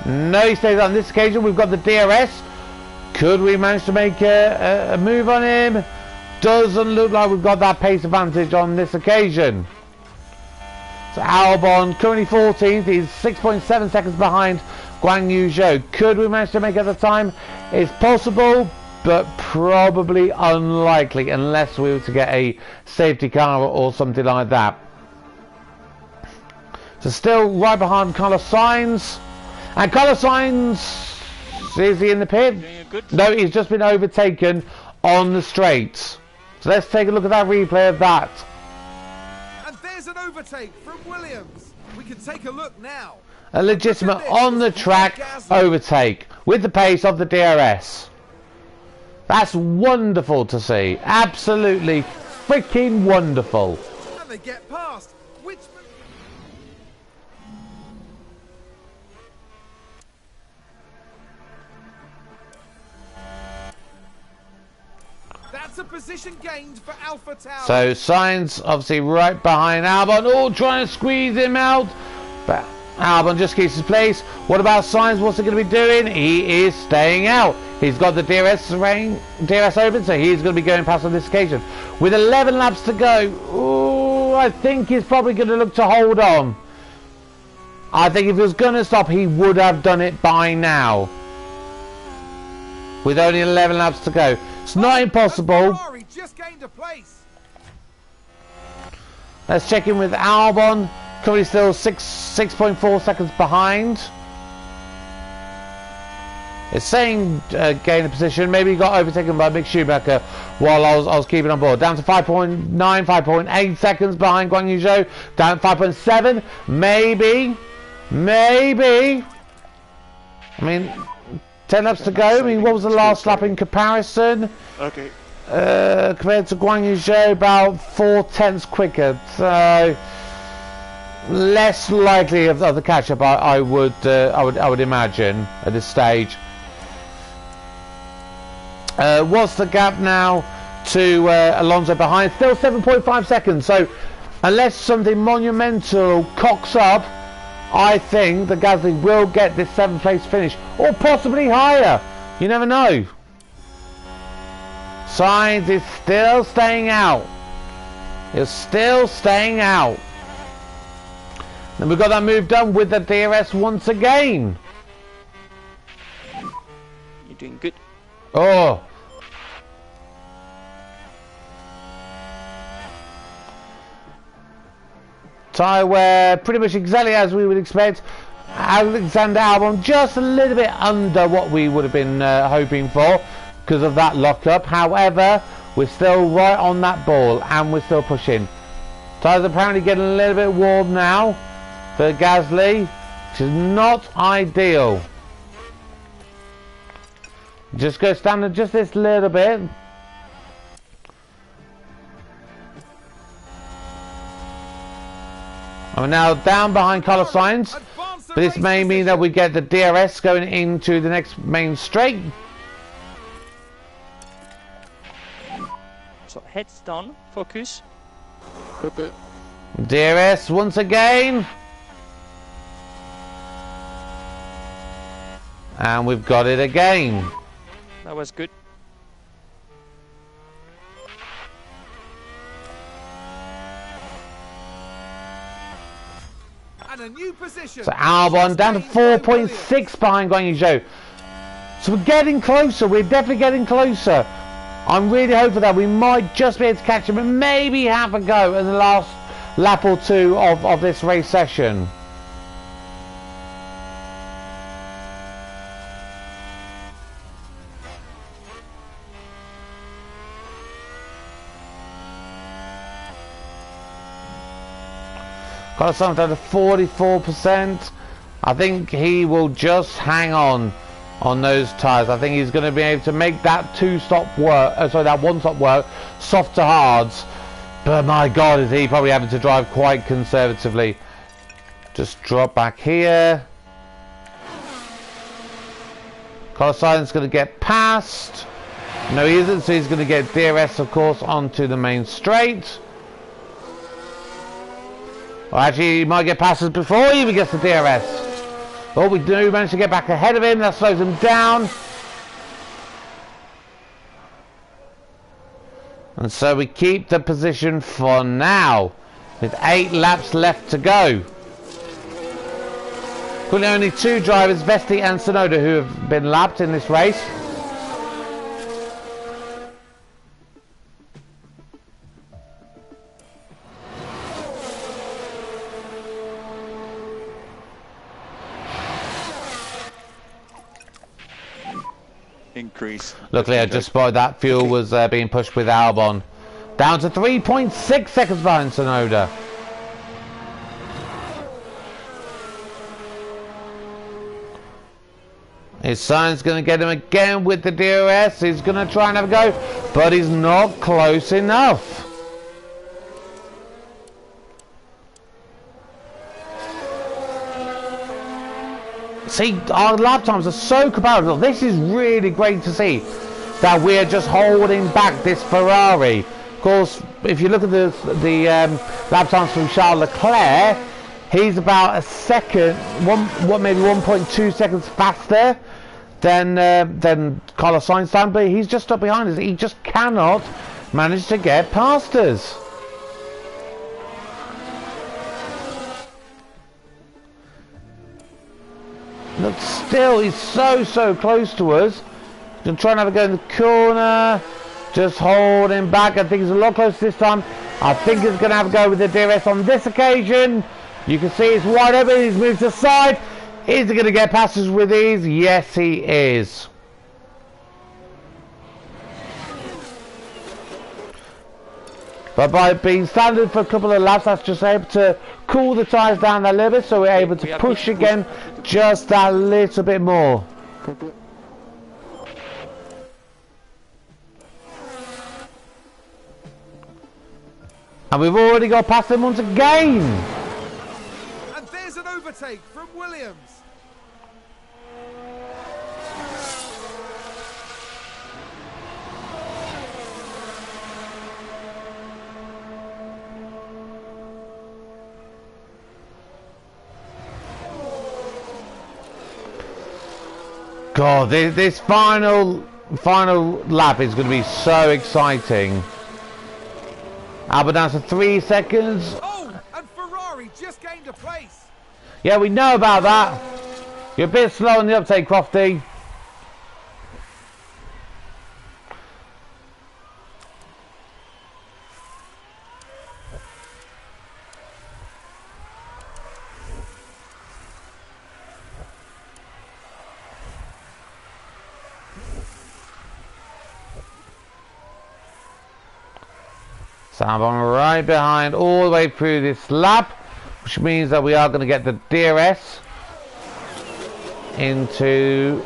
No, he stays on this occasion. We've got the DRS. Could we manage to make a move on him? Doesn't look like we've got that pace advantage on this occasion. So Albon currently 14th. He's 6.7 seconds behind Guan Yu Zhou. Could we manage to make it at the time? It's possible, but probably unlikely unless we were to get a safety car or something like that. So still right behind Carlos Sainz. And Carlos Sainz, is he in the pit? No, he's just been overtaken on the straights. So let's take a look at that replay of that. And there's an overtake from Williams. We can take a look now. A legitimate on the track overtake with the pace of the DRS. That's wonderful to see. Absolutely freaking wonderful. And they get past. Which... That's a position gained for Alpha Tower. So Sainz obviously right behind Albon. Oh, trying to squeeze him out. But Albon just keeps his place. What about Sainz? What's he going to be doing? He is staying out. He's got the DRS open, so he's going to be going past on this occasion. With 11 laps to go, ooh, I think he's probably going to look to hold on. I think if he was going to stop, he would have done it by now. With only 11 laps to go. It's not impossible. Ferrari just gained a place. Let's check in with Albon. Currently still 6.4 seconds behind. It's saying gain a position. Maybe he got overtaken by Mick Schumacher while I was keeping on board. Down to 5.9, 5.8 seconds behind Guan Yu Zhou. Down to 5.7. Maybe. I mean, 10 laps to go. I mean, what was the last lap in comparison? Okay. Compared to Guan Yu Zhou, about 4/10 quicker. So less likely of the catch-up. I would imagine at this stage. What's the gap now to Alonso behind? Still 7.5 seconds. So unless something monumental cocks up, I think the Gasly will get this 7th place finish, or possibly higher. You never know. Sainz is still staying out. He's still staying out. Then we've got that move done with the DRS once again. You're doing good. Oh. Tyre wear pretty much exactly as we would expect. Alexander Albon just a little bit under what we would have been hoping for because of that lockup. However, we're still right on that ball and we're still pushing. Tyres apparently getting a little bit warm now for Gasly, which is not ideal. Just go standard just this little bit. I'm now down behind Carlos Sainz, but this may mean that we get the DRS going into the next main straight. So heads down, focus. Copy. DRS once again. And we've got it again. That was good. And a new position. So Albon down to 4.6 behind Guanyu Zhou. So we're getting closer. We're definitely getting closer. I'm really hoping that we might just be able to catch him and maybe have a go in the last lap or two of this race session. Got something down to 44%. I think he will just hang on those tyres. I think he's going to be able to make that that one-stop work, soft to hards. But my God, is he probably having to drive quite conservatively. Just drop back here. Carlos Sainz going to get past. No, he isn't. So he's going to get DRS, of course, onto the main straight. Well, actually, he might get past us before he even gets the DRS. Oh, we do manage to get back ahead of him. That slows him down. And so we keep the position for now, with 8 laps left to go. Currently only 2 drivers, Vesti and Tsunoda, who have been lapped in this race. Increase. Luckily, I just spotted that fuel was being pushed with Albon. Down to 3.6 seconds behind Tsunoda. His Sainz going to get him again with the DRS. He's going to try and have a go, but he's not close enough. See, our lap times are so comparable. This is really great to see that we're just holding back this Ferrari. Of course, if you look at the lap times from Charles Leclerc, he's about a second, maybe 1.2 seconds faster than Carlos Sainz time, but he's just up behind us. He just cannot manage to get past us. Look, still, he's so close to us. Gonna try and have a go in the corner. Just holding back. I think he's a lot closer this time. I think he's gonna have a go with the DRS on this occasion. You can see it's wide open. He's moved aside. Is he gonna get past us with ease? Yes, he is. But by being standard for a couple of laps, that's just able to cool the tyres down a little bit, so we're able to push again just that little bit more. And we've already got past them once again. And there's an overtake from Williams. God, this final lap is going to be so exciting. Albon down to 3 seconds. Oh, and Ferrari just gained a place. Yeah, we know about that. You're a bit slow on the uptake, Crofty. So I'm right behind all the way through this lap, which means that we are going to get the DRS into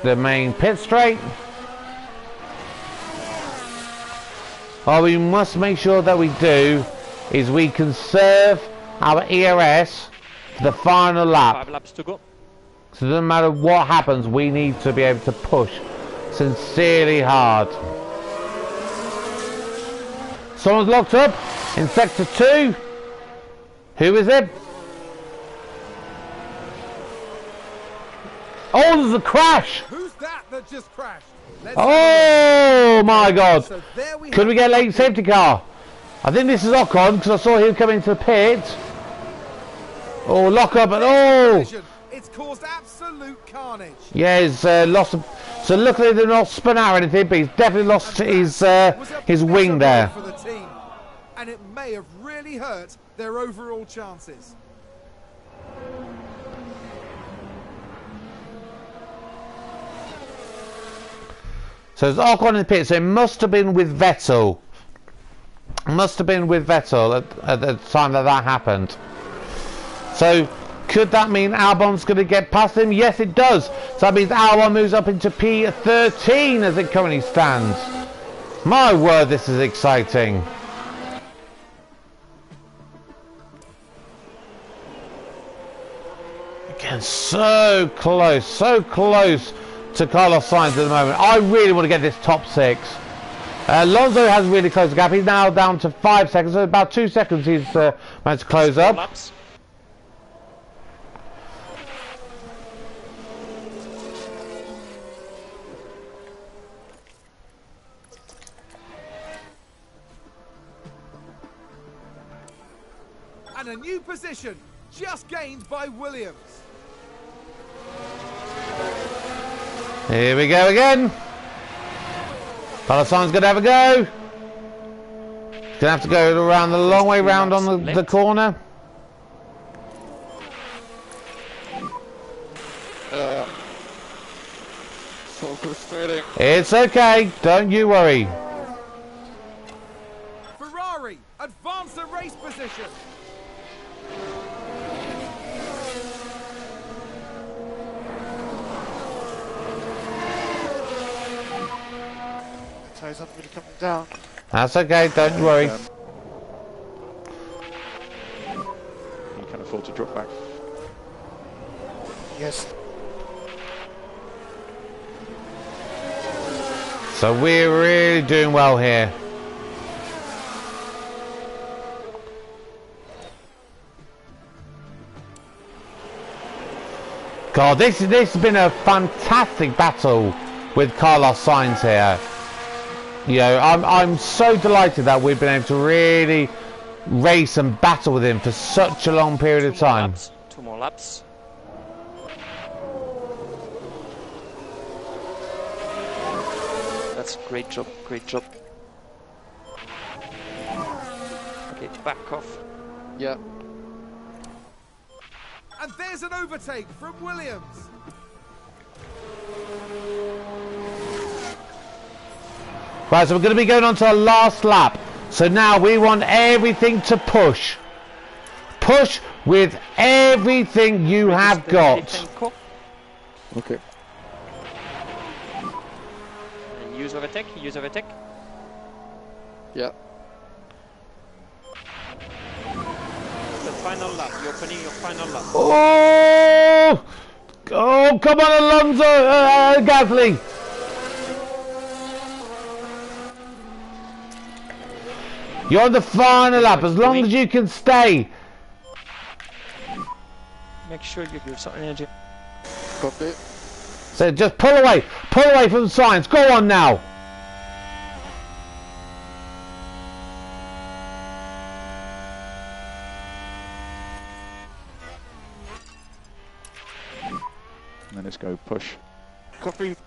the main pit straight. What we must make sure that we do is we conserve our ERS for the final lap. 5 laps to go. So it doesn't matter what happens, we need to be able to push sincerely hard. Someone's locked up in sector 2. Who is it? Oh, there's a crash! Who's that just crashed? Let's Oh my God! So there we Could have we get a it. late safety car? I think this is Ocon because I saw him come into the pit. Oh, lock up and oh! It's caused absolute carnage. Yeah, he's lost. So luckily they're not spun out or anything, but he's definitely lost his wing there. For the team, and it may have really hurt their overall chances. So it's Ocon in the pit, so it must have been with Vettel. Must have been with Vettel at the time that happened. So could that mean Albon's going to get past him? Yes, it does. So that means Albon moves up into P13 as it currently stands. My word, this is exciting. Again, so close to Carlos Sainz at the moment. I really want to get this top 6. Alonso has really closed the gap. He's now down to 5 seconds. So about 2 seconds he's managed to close up. Laps. And a new position just gained by Williams. Here we go again. Carlos Sainz going to have a go. He's going to have to go around the long way round on the corner. So frustrating. It's okay. Don't you worry. Ferrari advance the race position. Tyres not really coming down. That's okay. Don't worry. You can afford to drop back. Yes. So we're really doing well here. God, this has been a fantastic battle with Carlos Sainz here. You know, I'm so delighted that we've been able to really race and battle with him for such a long period of time. 2 more laps. That's great job, great job. Okay, back off. Yeah. And there's an overtake from Williams. Right, so we're going to be going on to our last lap. So now we want everything to push. Push with everything you have got. Okay. Use overtake, use overtake. Yeah. The final lap, you're opening your final lap. Oh! Oh, come on, Alonso, Gasly. You're on the final lap, as long as you can stay. Make sure you give some energy. Copy. So just pull away from Sainz. Go on now. And then let's go push. Copy.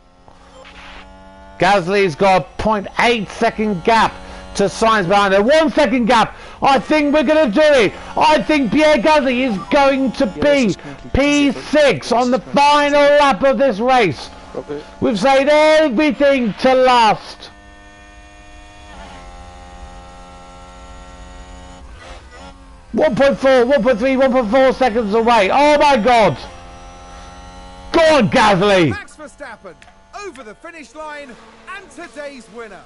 Gasly's got a 0.8 second gap to Sainz behind her. 1 second gap. I think we're going to do it. I think Pierre Gasly is going to be P6 on the final lap of this race. Copy. We've saved everything to last. One 1.4, 1.3, 1.4 seconds away. Oh my God. Go on, Gasly. Max Verstappen over the finish line and today's winner.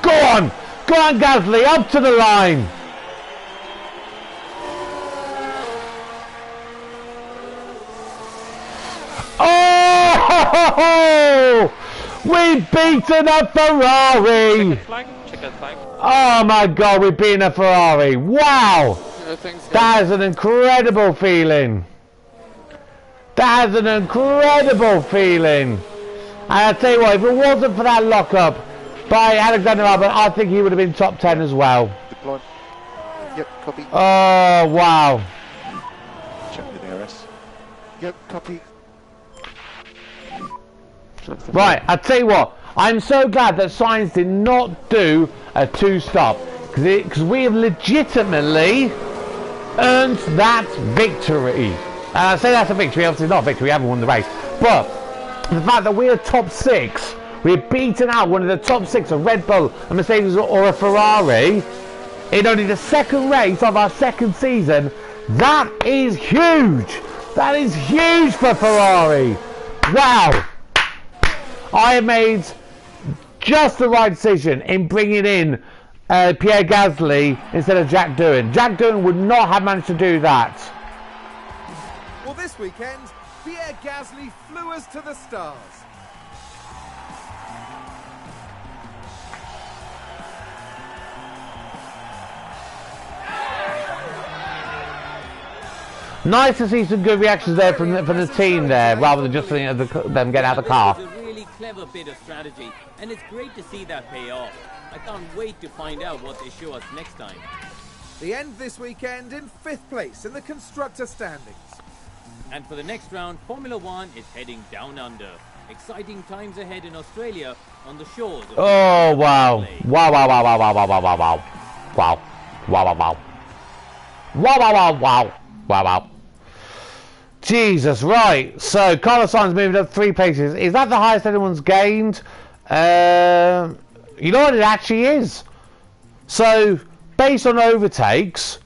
Go on, Gasly, up to the line. Oh, we've beaten a Ferrari. Check that flag. Oh my God, we've beaten a Ferrari. Wow. Thanks, guys. That is an incredible feeling. That is an incredible feeling. And I tell you what, if it wasn't for that lockup by Alexander Albon, I think he would have been top 10 as well. Deploy. Yep, copy. Oh, wow. Check the DRS. Yep, copy. Right, I tell you what, I'm so glad that Sainz did not do a 2-stop, because we have legitimately earned that victory. I say that's a victory, obviously not a victory, we haven't won the race, but the fact that we're top 6, we're beaten out one of the top 6, a Red Bull, a Mercedes or a Ferrari, in only the second race of our second season, that is huge! That is huge for Ferrari! Wow! I have made just the right decision in bringing in Pierre Gasly instead of Jack Doohan. Jack Doohan would not have managed to do that. Well, this weekend, Pierre Gasly flew us to the stars. Nice to see some good reactions there from the team there, rather than just them getting out of the car. It was a really clever bit of strategy, and it's great to see that pay off. I can't wait to find out what they show us next time. The end this weekend in 5th place in the constructor standings. And for the next round, Formula One is heading down under. Exciting times ahead in Australia on the shores of... Oh, wow. Wow, wow, wow, wow, wow, wow, wow, wow, wow. Wow. Wow, wow, wow. Wow, wow, wow, wow. Wow, wow. Jesus, right. So, Carlos Sainz moved up 3 places. Is that the highest anyone's gained? You know what, it actually is. So, based on overtakes,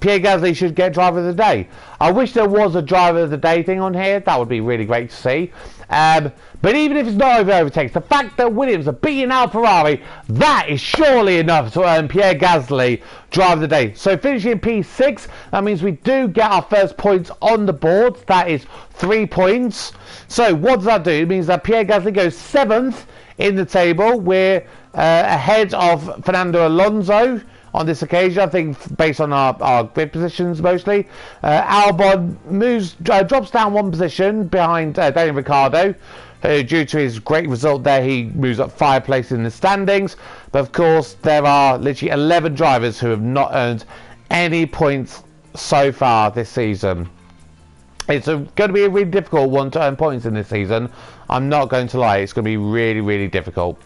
Pierre Gasly should get driver of the day. I wish there was a driver of the day thing on here. That would be really great to see. But even if it's not overtakes, the fact that Williams are beating out Ferrari, that is surely enough to earn Pierre Gasly driver of the day. So finishing in P6, that means we do get our first points on the board. That is 3 points. So what does that do? It means that Pierre Gasly goes 7th in the table. We're ahead of Fernando Alonso on this occasion, I think, based on our grid positions mostly. Albon drops down 1 position behind Daniel Ricciardo, who, due to his great result there, he moves up 5 places in the standings. But of course, there are literally 11 drivers who have not earned any points so far this season. It's going to be a really difficult one to earn points in this season. I'm not going to lie, it's going to be really, really difficult.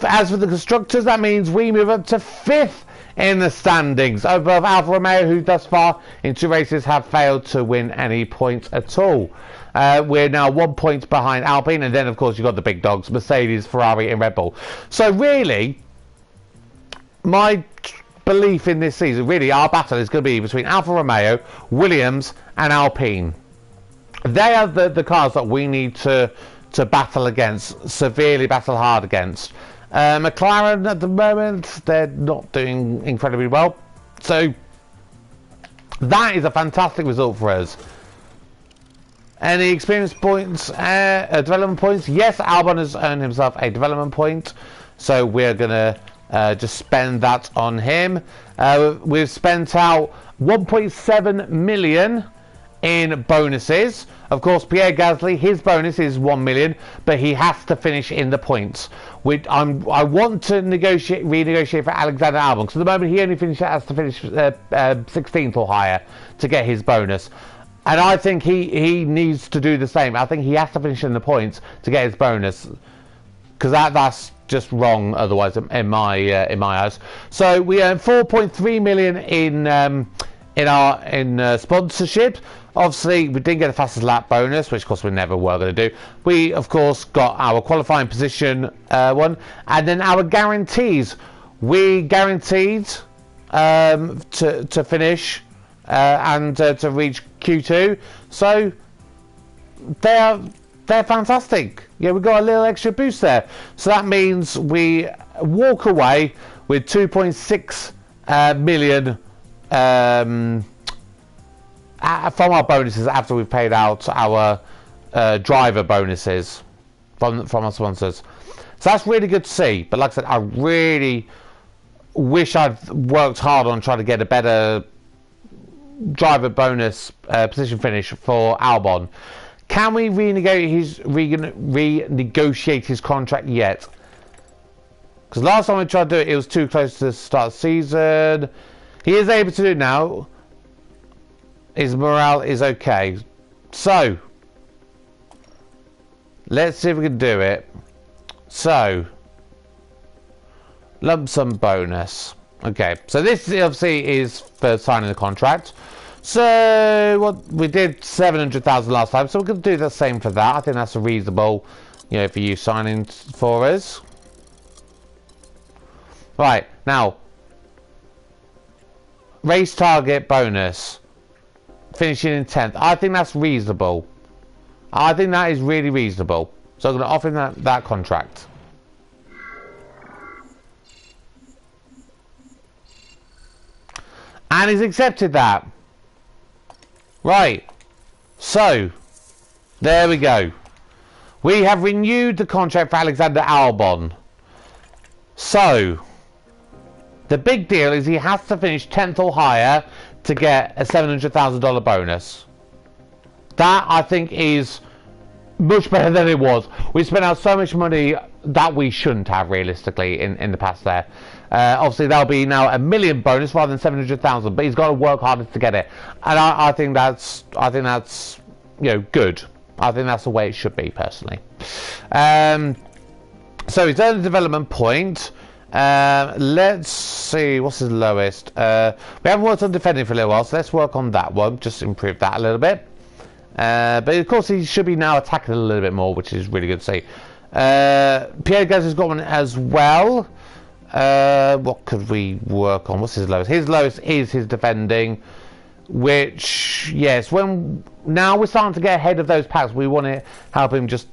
As for the constructors, that means we move up to 5th in the standings, above Alfa Romeo, who thus far in 2 races have failed to win any points at all. We're now 1 point behind Alpine, and then of course you've got the big dogs, Mercedes, Ferrari and Red Bull. So really, my belief in this season, really our battle is going to be between Alfa Romeo, Williams and Alpine. They are the cars that we need to battle against, severely battle hard against. McLaren at the moment, they're not doing incredibly well, so that is a fantastic result for us. Any experience points, development points? Yes, Albon has earned himself a development point, so we're gonna just spend that on him. We've spent out 1.7 million in bonuses. Of course, Pierre Gasly, his bonus is 1 million, but he has to finish in the points. I want to renegotiate for Alexander Albon, because at the moment he only has to finish 16th or higher to get his bonus. And I think he needs to do the same. I think he has to finish in the points to get his bonus, because that's just wrong otherwise in my eyes. So we earn 4.3 million in sponsorship. Obviously, we didn't get the fastest lap bonus, which of course we never were going to do. We of course got our qualifying position one, and then our guarantees. We guaranteed to finish and to reach Q2. So they're fantastic. Yeah, we got a little extra boost there. So that means we walk away with 2.6 million. From our bonuses after we've paid out our driver bonuses from our sponsors. So that's really good to see. But like I said, I really wish I'd worked hard on trying to get a better driver bonus position finish for Albon. Can we renegotiate his contract yet? Because last time we tried to do it, it was too close to the start of the season. He is able to do it now. His morale is okay. So, let's see if we can do it. So, lump sum bonus. Okay, so this obviously is for signing the contract. So, what we did 700,000 last time, so we're going to do the same for that. I think that's a reasonable, you know, for you signing for us. Right, now, race target bonus, finishing in 10th. I think that's reasonable. I think that is really reasonable. So I'm going to offer him that contract. And he's accepted that. Right. So, there we go. We have renewed the contract for Alexander Albon. So, the big deal is he has to finish 10th or higher to get a $700,000 bonus. That, I think, is much better than it was. We spent out so much money that we shouldn't have, realistically, in the past there. Obviously, there'll be now $1 million bonus rather than 700,000, but he's got to work harder to get it. And I think that's, you know, good. I think that's the way it should be, personally. So he's earned a development point. Let's see, what's his lowest? We haven't worked on defending for a little while, so let's work on that one, just improve that a little bit. But of course he should be now attacking a little bit more, which is really good to see. Pierre Gasly's got one as well. What could we work on? What's his lowest? His lowest is his defending, which, yes, when now we're starting to get ahead of those packs, we want to help him just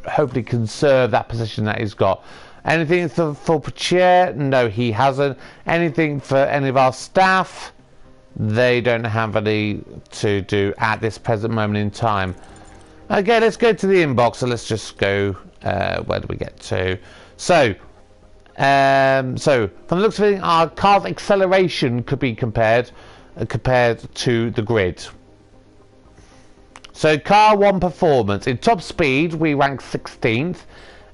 hopefully conserve that position that he's got. Anything for Poitier? No, he hasn't. Anything for any of our staff? They don't have any to do at this present moment in time. Okay, let's go to the inbox. So let's just go. Where do we get to? So from the looks of it, our car's acceleration could be compared to the grid. So car 1 performance in top speed, we rank 16th.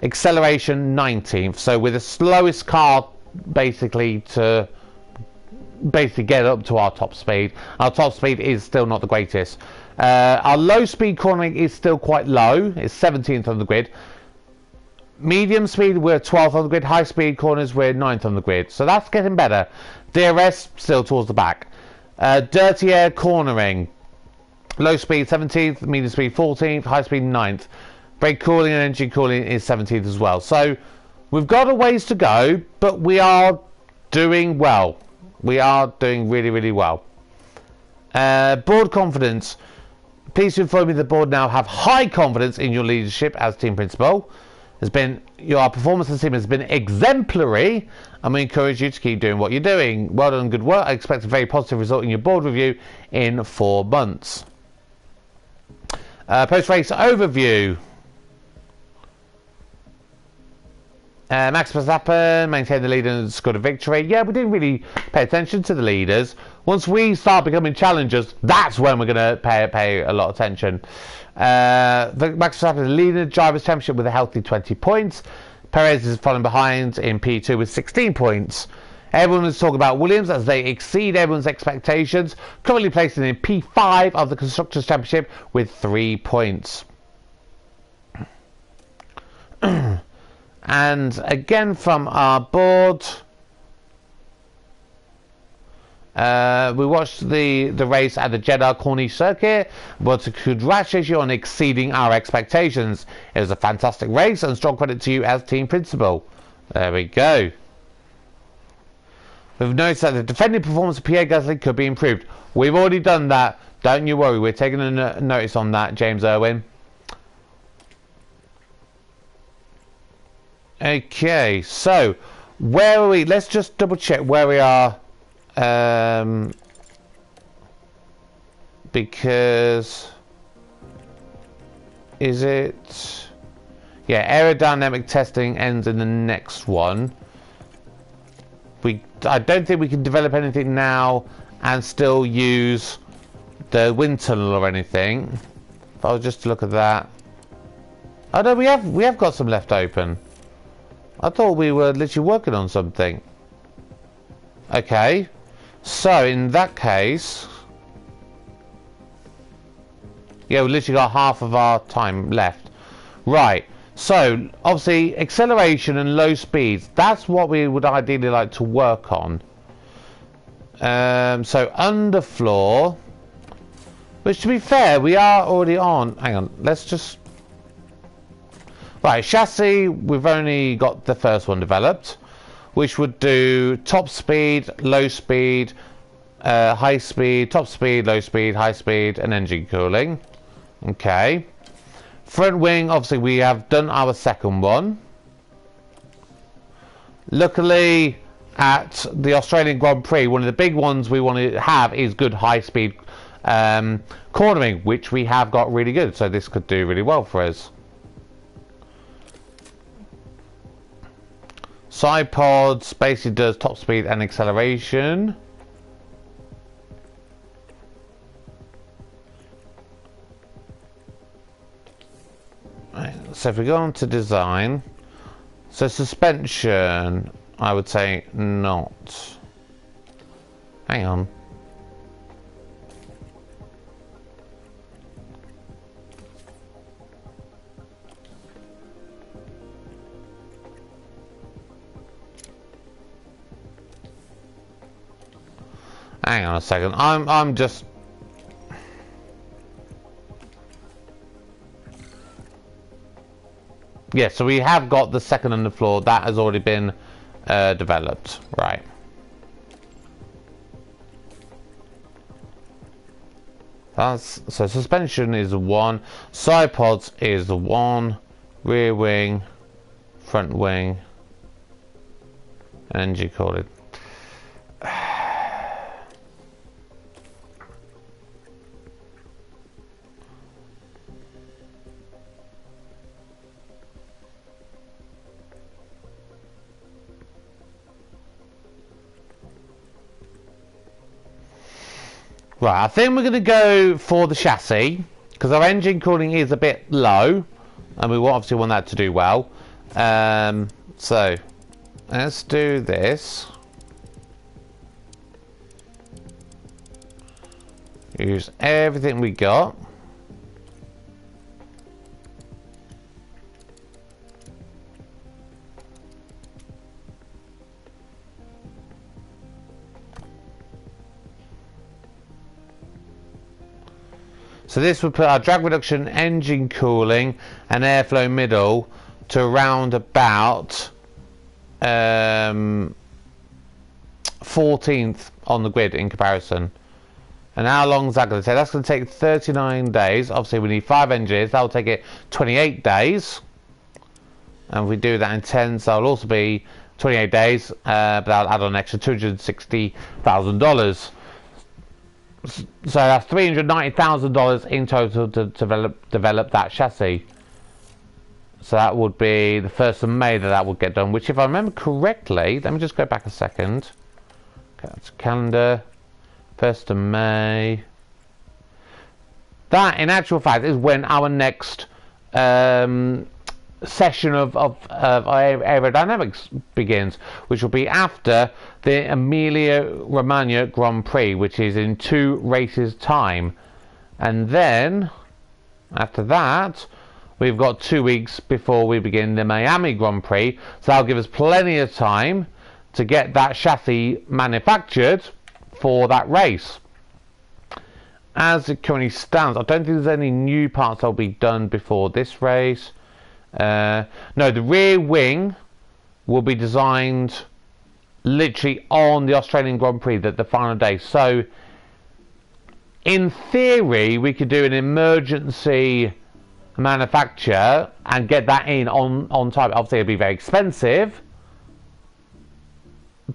Acceleration 19th, so we're the slowest car basically to get up to our top speed. Our top speed is still not the greatest. Our low speed cornering is still quite low. It's 17th on the grid. Medium speed, we're 12th on the grid. High speed corners, we're 9th on the grid. So that's getting better. DRS still towards the back. Dirty air cornering, low speed 17th, medium speed 14th, high speed 9th. Brake cooling and engine cooling is 17th as well. So we've got a ways to go, but we are doing well. We are doing really, really well. Board confidence. Please inform me the board now have high confidence in your leadership as team principal. Your performance as a team has been exemplary, and we encourage you to keep doing what you're doing. Well done, good work. I expect a very positive result in your board review in 4 months. Post-race overview. Max Verstappen maintained the lead and scored a victory. Yeah, we didn't really pay attention to the leaders. Once we start becoming challengers, that's when we're going to pay a lot of attention. Max Verstappen is leading the Drivers' Championship with a healthy 20 points. Perez is following behind in P2 with 16 points. Everyone is talking about Williams as they exceed everyone's expectations, currently placing in P5 of the Constructors' Championship with 3 points. And again from our board, we watched the race at the Jeddah Corniche circuit. I want to congratulate you on exceeding our expectations. It was a fantastic race and strong credit to you as team principal. There we go. We've noticed that the defending performance of Pierre Gasly could be improved. We've already done that. Don't you worry, we're taking a notice on that, James Irwin. Okay, so where are we? Let's just double check where we are, because is it? Yeah, aerodynamic testing ends in the next one. I don't think we can develop anything now and still use the wind tunnel or anything. If I was just to look at that. Oh no, we have got some left open. I thought we were literally working on something. Okay, so in that case, yeah, we literally got half of our time left. Right, so obviously acceleration and low speeds, that's what we would ideally like to work on. So underfloor, which to be fair, we are already on. Hang on, let's just... Right, chassis, we've only got the first one developed, which would do top speed, low speed, high speed, top speed, low speed, high speed, and engine cooling. Okay. Front wing, obviously we have done our second one. Luckily, at the Australian Grand Prix, one of the big ones we want to have is good high speed cornering, which we have got really good, so this could do really well for us. Side pods basically does top speed and acceleration. Right, so if we go on to design, so suspension, I would say not. Hang on. Hang on a second. I'm just... Yeah, so we have got the second underfloor. That has already been developed. Right. That's... So suspension is 1. Side pods is 1. Rear wing. Front wing. Engine cooling. Right, I think we're going to go for the chassis, because our engine cooling is a bit low, and we obviously want that to do well. So, let's do this. Use everything we got. So this would put our drag reduction, engine cooling and airflow middle to around about 14th on the grid in comparison. And how long is that going to take? That's going to take 39 days. Obviously we need 5 engineers. That will take it 28 days. And if we do that in 10, so that'll also be 28 days. But that'll add on an extra $260,000. So that's $390,000 in total to develop that chassis. So that would be the 1st of May that would get done, which if I remember correctly, let me just go back a second. Okay, that's calendar, 1st of May. That, in actual fact, is when our next session of aerodynamics begins, which will be after the Emilia-Romagna Grand Prix, which is in 2 races time. And then after that we've got 2 weeks before we begin the Miami Grand Prix, so that'll give us plenty of time to get that chassis manufactured for that race. As it currently stands, I don't think there's any new parts that'll be done before this race. No, the rear wing will be designed literally on the Australian Grand Prix, the final day. So in theory we could do an emergency manufacture and get that in on time. Obviously it'll be very expensive,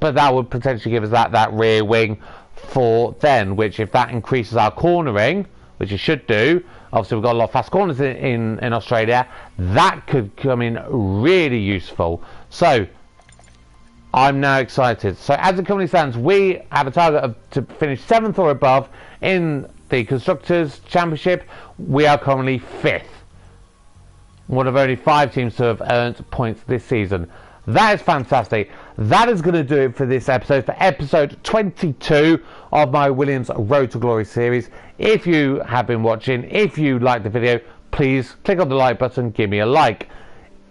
but that would potentially give us that rear wing for then, which if that increases our cornering, which it should do, obviously we've got a lot of fast corners in Australia, that could come in really useful. So I'm now excited. So as it currently stands, we have a target of to finish 7th or above in the Constructors' Championship. We are currently 5th. One of only 5 teams to have earned points this season. That is fantastic. That is going to do it for this episode, for episode 22 of my Williams Road to Glory series. If you have been watching, if you liked the video, please click on the like button, give me a like.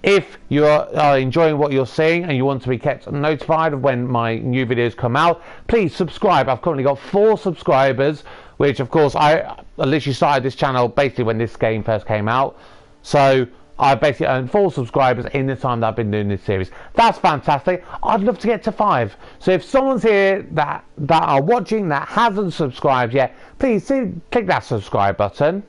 If you are enjoying what you're seeing and you want to be kept notified of when my new videos come out, please subscribe. I've currently got 4 subscribers, which of course I literally started this channel basically when this game first came out. So I've basically earned 4 subscribers in the time that I've been doing this series. That's fantastic. I'd love to get to 5. So if someone's here that are watching that hasn't subscribed yet, please click that subscribe button.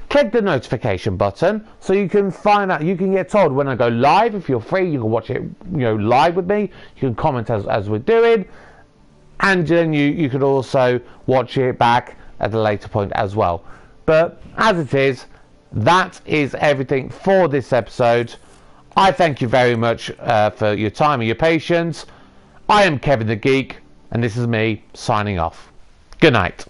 Click the notification button so you can find out, you can get told when I go live. If you're free, you can watch it, live with me. You can comment as we're doing, and then you can also watch it back at a later point as well. But as it is, that is everything for this episode. I thank you very much for your time and your patience. I am Kevin the Geek, and this is me signing off. Good night.